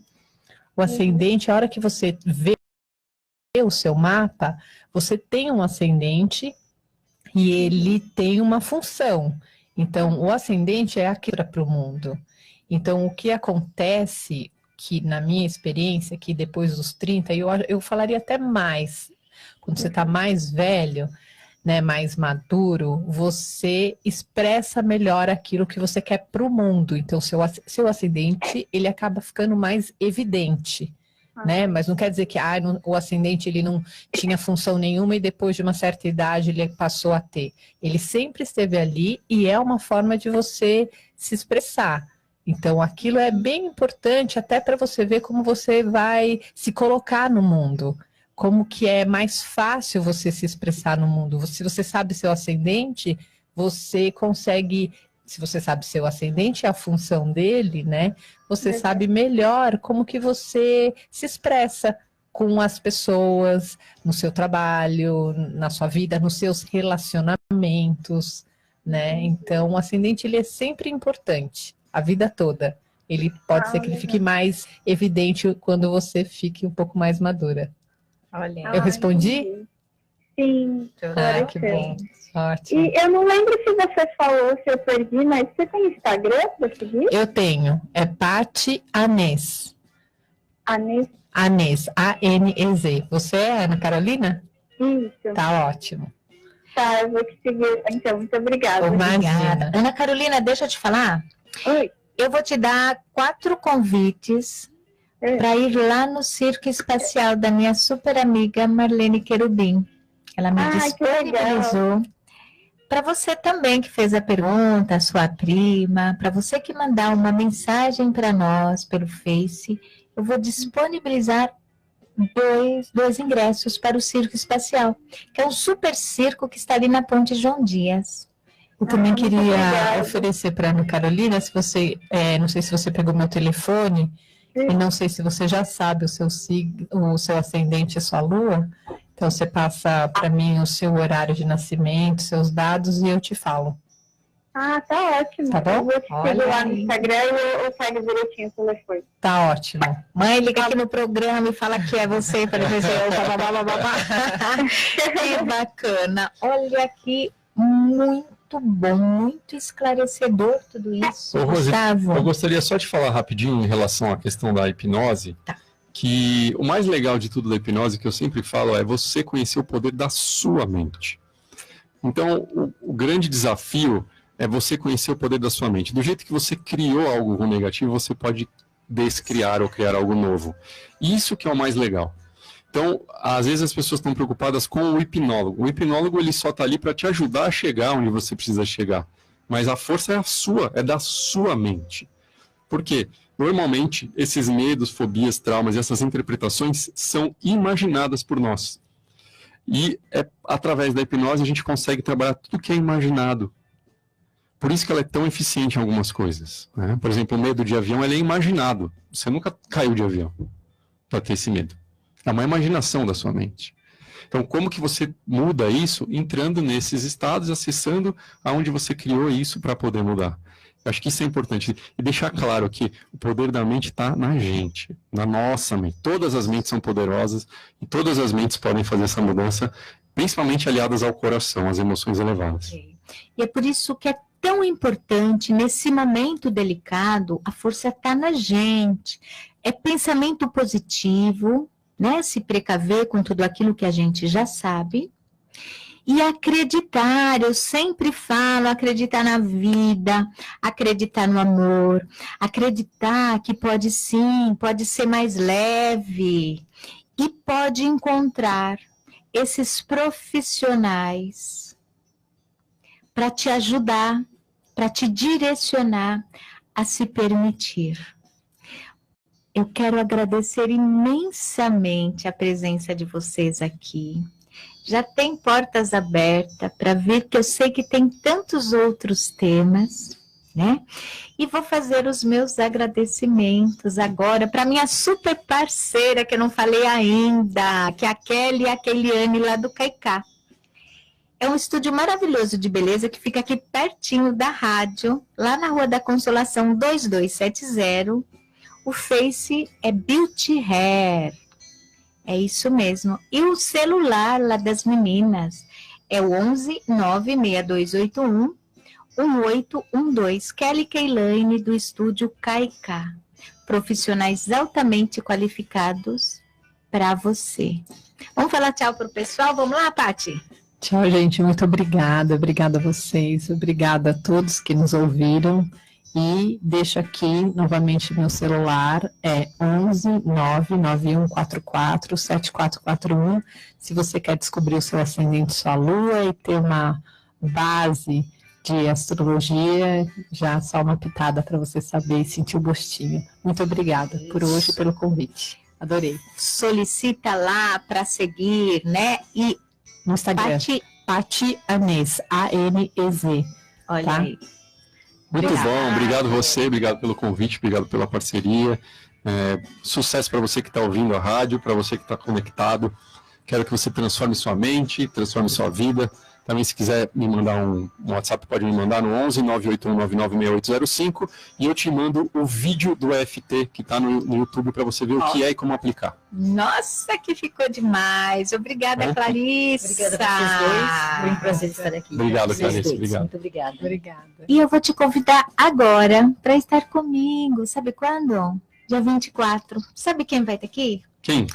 D: O ascendente, a hora que você vê o seu mapa, você tem um ascendente e ele tem uma função. Então, o ascendente é aquilo para o mundo. Então, o que acontece, que na minha experiência, que depois dos 30, eu falaria até mais, quando você está mais velho, né, mais maduro, você expressa melhor aquilo que você quer para o mundo. Então, seu ascendente, ele acaba ficando mais evidente, né? Mas não quer dizer que o ascendente ele não tinha função nenhuma e depois de uma certa idade ele passou a ter. Ele sempre esteve ali e é uma forma de você se expressar. Então, aquilo é bem importante até para você ver como você vai se colocar no mundo. Como que é mais fácil você se expressar no mundo. Se você sabe seu ascendente, você consegue se você sabe seu ascendente e a função dele, né? Você sabe melhor como que você se expressa com as pessoas, no seu trabalho, na sua vida, nos seus relacionamentos, né? Então, o ascendente, ele é sempre importante, a vida toda. Ele pode ser que ele fique mais evidente quando você fique um pouco mais madura.
B: Olha.
D: Eu respondi?
H: Sim.
D: Que bom. Ótimo.
H: E eu não lembro se você falou, se eu perdi, mas você tem Instagram para seguir?
D: Eu tenho. É Paty Anez.
H: Anez.
D: Anez. A-N-E-Z. Você é Ana Carolina?
H: Isso.
D: Tá ótimo.
H: Tá, eu vou te seguir. Então, muito obrigada.
D: Imagina.
B: Ana Carolina, deixa eu te falar.
H: Oi.
B: Eu vou te dar 4 convites para ir lá no Circo Espacial da minha super amiga Marlene Querubim. Ela me disponibilizou. Para você também que fez a pergunta, a sua prima, para você que mandar uma mensagem para nós pelo Face, eu vou disponibilizar dois ingressos para o Circo Espacial, que é um super circo que está ali na Ponte João Dias.
D: Eu também queria oferecer para a Ana Carolina, se você, não sei se você pegou meu telefone, e não sei se você já sabe o seu ascendente e sua lua, então você passa para mim o seu horário de nascimento, seus dados, e eu te falo.
H: Ah, tá ótimo.
D: Tá bom?
H: Eu vou te seguir lá no Instagram e eu pego direitinho o telefone.
D: Tá ótimo.
B: Mãe, liga aqui no programa e fala que é você para ver se Que bacana. Olha aqui, muito bom, muito esclarecedor tudo isso.
C: Ô, Rose,
B: Gustavo.
C: eu gostaria só de falar rapidinho em relação à questão da hipnose, que o mais legal de tudo da hipnose, que eu sempre falo, é você conhecer o poder da sua mente. Então, o grande desafio é você conhecer o poder da sua mente. Do jeito que você criou algo negativo, você pode descriar ou criar algo novo. Isso que é o mais legal. Então, às vezes as pessoas estão preocupadas com o hipnólogo. O hipnólogo, ele só está ali para te ajudar a chegar onde você precisa chegar. Mas a força é a sua, é da sua mente. Por quê? Normalmente, esses medos, fobias, traumas e essas interpretações são imaginadas por nós. E através da hipnose a gente consegue trabalhar tudo que é imaginado. Por isso que ela é tão eficiente em algumas coisas, né? Por exemplo, o medo de avião, ele é imaginado. Você nunca caiu de avião para ter esse medo. É uma imaginação da sua mente. Então, como que você muda isso? Entrando nesses estados, acessando aonde você criou isso para poder mudar. Eu acho que isso é importante. E deixar claro que o poder da mente está na gente, na nossa mente. Todas as mentes são poderosas e todas as mentes podem fazer essa mudança, principalmente aliadas ao coração, às emoções elevadas.
B: E é por isso que é tão importante, nesse momento delicado, a força está na gente. É pensamento positivo, né? Se precaver com tudo aquilo que a gente já sabe. E acreditar, eu sempre falo, acreditar na vida, acreditar no amor, acreditar que pode sim, pode ser mais leve e pode encontrar esses profissionais para te ajudar, para te direcionar a se permitir. Eu quero agradecer imensamente a presença de vocês aqui. Já tem portas abertas para ver que eu sei que tem tantos outros temas, né? E vou fazer os meus agradecimentos agora para minha super parceira, que eu não falei ainda, que é a Kelly e a Keliane lá do Caicá. É um estúdio maravilhoso de beleza que fica aqui pertinho da rádio, lá na Rua da Consolação 2270. O Face é Beauty Hair. É isso mesmo. E o celular lá das meninas é o 11 96281 1812. Kelly Keilane do estúdio Caicá. Profissionais altamente qualificados para você. Vamos falar tchau para o pessoal? Vamos lá, Paty?
D: Tchau, gente. Muito obrigada. Obrigada a vocês. Obrigada a todos que nos ouviram. E deixo aqui novamente meu celular, é 11 99144 7441. Se você quer descobrir o seu ascendente, sua lua e ter uma base de astrologia, já só uma pitada para você saber e sentir o gostinho. Muito obrigada por hoje e pelo convite. Adorei.
B: Solicita lá para seguir, né? E
D: no Instagram, Paty Anez, A-N-E-Z.
B: Olha
D: tá?
B: aí.
C: Muito bom, obrigado você, obrigado pelo convite, obrigado pela parceria. Sucesso para você que está ouvindo a rádio, para você que está conectado. Quero que você transforme sua mente, transforme sua vida. Também, se quiser me mandar um WhatsApp, pode me mandar no 11 981996805 e eu te mando o vídeo do EFT que está no YouTube para você ver o que é e como aplicar.
B: Nossa, que ficou demais. Obrigada, Clarissa.
E: Obrigada a vocês dois. Foi um prazer estar aqui.
C: Obrigado, Clarissa. Obrigado.
E: Muito obrigada.
D: Obrigada.
B: E eu vou te convidar agora para estar comigo. Sabe quando? Dia 24. Sabe quem vai estar aqui?
C: Quem?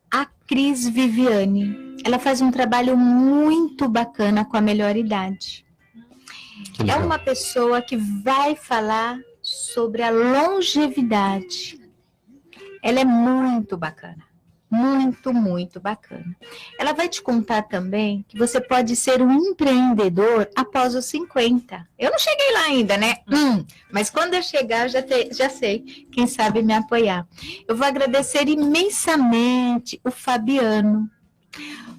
B: A Cris Viviane. Ela faz um trabalho muito bacana com a melhor idade. É uma pessoa que vai falar sobre a longevidade. Ela é muito bacana. Muito, muito bacana. Ela vai te contar também que você pode ser um empreendedor após os 50. Eu não cheguei lá ainda, né? Mas quando eu chegar, já sei. Quem sabe me apoiar. Eu vou agradecer imensamente o Fabiano.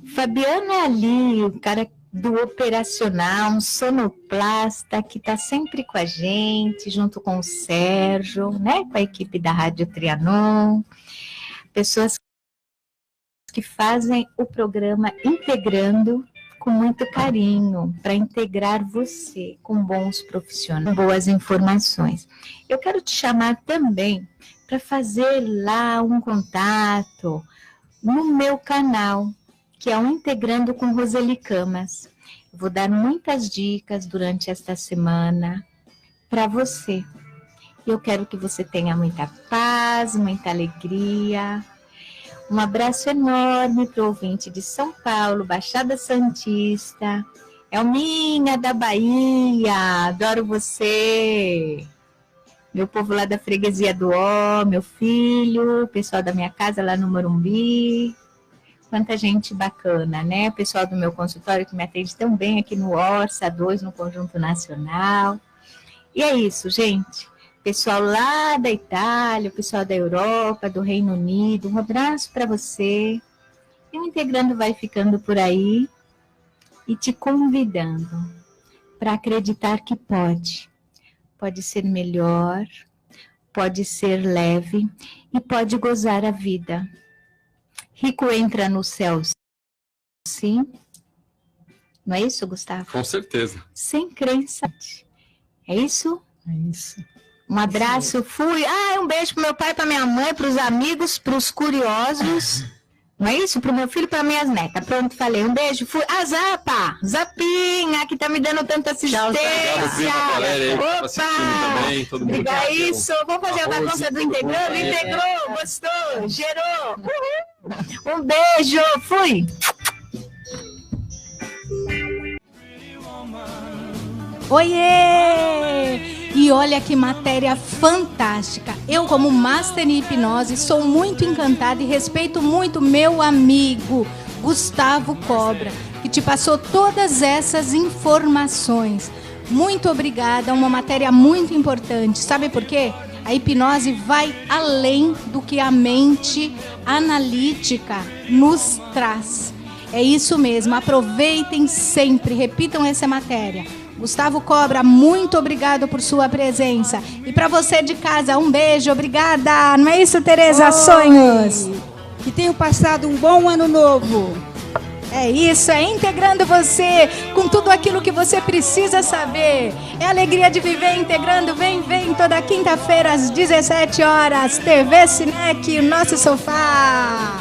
B: O Fabiano é ali, o cara do operacional, um sonoplasta que está sempre com a gente, junto com o Sérgio, né? Com a equipe da Rádio Trianon. Pessoas que fazem o programa Integrando com muito carinho, para integrar você com bons profissionais, com boas informações. Eu quero te chamar também para fazer lá um contato no meu canal, que é o Integrando com Roseli Camas. Eu vou dar muitas dicas durante esta semana para você. Eu quero que você tenha muita paz, muita alegria. Um abraço enorme para o ouvinte de São Paulo, Baixada Santista. Elminha da Bahia, adoro você. Meu povo lá da Freguesia do Ó, meu filho, o pessoal da minha casa lá no Morumbi. Quanta gente bacana, né? O pessoal do meu consultório que me atende tão bem aqui no Orça 2, no Conjunto Nacional. E é isso, gente. Pessoal lá da Itália, o pessoal da Europa, do Reino Unido, um abraço para você. E o Integrando vai ficando por aí e te convidando para acreditar que pode ser melhor, pode ser leve e pode gozar a vida. Rico entra no céu, sim? Não é isso, Gustavo?
C: Com certeza.
B: Sem crença. É isso?
D: É isso.
B: Um abraço, fui. Um beijo pro meu pai, pra minha mãe, pros amigos, pros curiosos. Não é isso? Pro meu filho e pra minhas netas. Pronto, falei. Um beijo, fui. Zapa! Zapinha, que tá me dando tanta assistência.
C: Opa!
B: Obrigado, isso. Vamos fazer a bagunça do Integrando? Integrou, gostou, gerou. Um beijo, fui. Oiê! E olha que matéria fantástica. Eu, como Master em Hipnose, sou muito encantada e respeito muito meu amigo Gustavo Cobra, que te passou todas essas informações. Muito obrigada, uma matéria muito importante. Sabe por quê? A hipnose vai além do que a mente analítica nos traz. É isso mesmo, aproveitem sempre, repitam essa matéria. Gustavo Cobra, muito obrigado por sua presença. E para você de casa, um beijo, obrigada. Não é isso, Tereza? Sonhos.
A: Que tenham passado um bom ano novo.
B: É isso, é integrando você com tudo aquilo que você precisa saber. É a alegria de viver integrando. Vem toda quinta-feira às 17 horas. TV Cinec, o nosso sofá.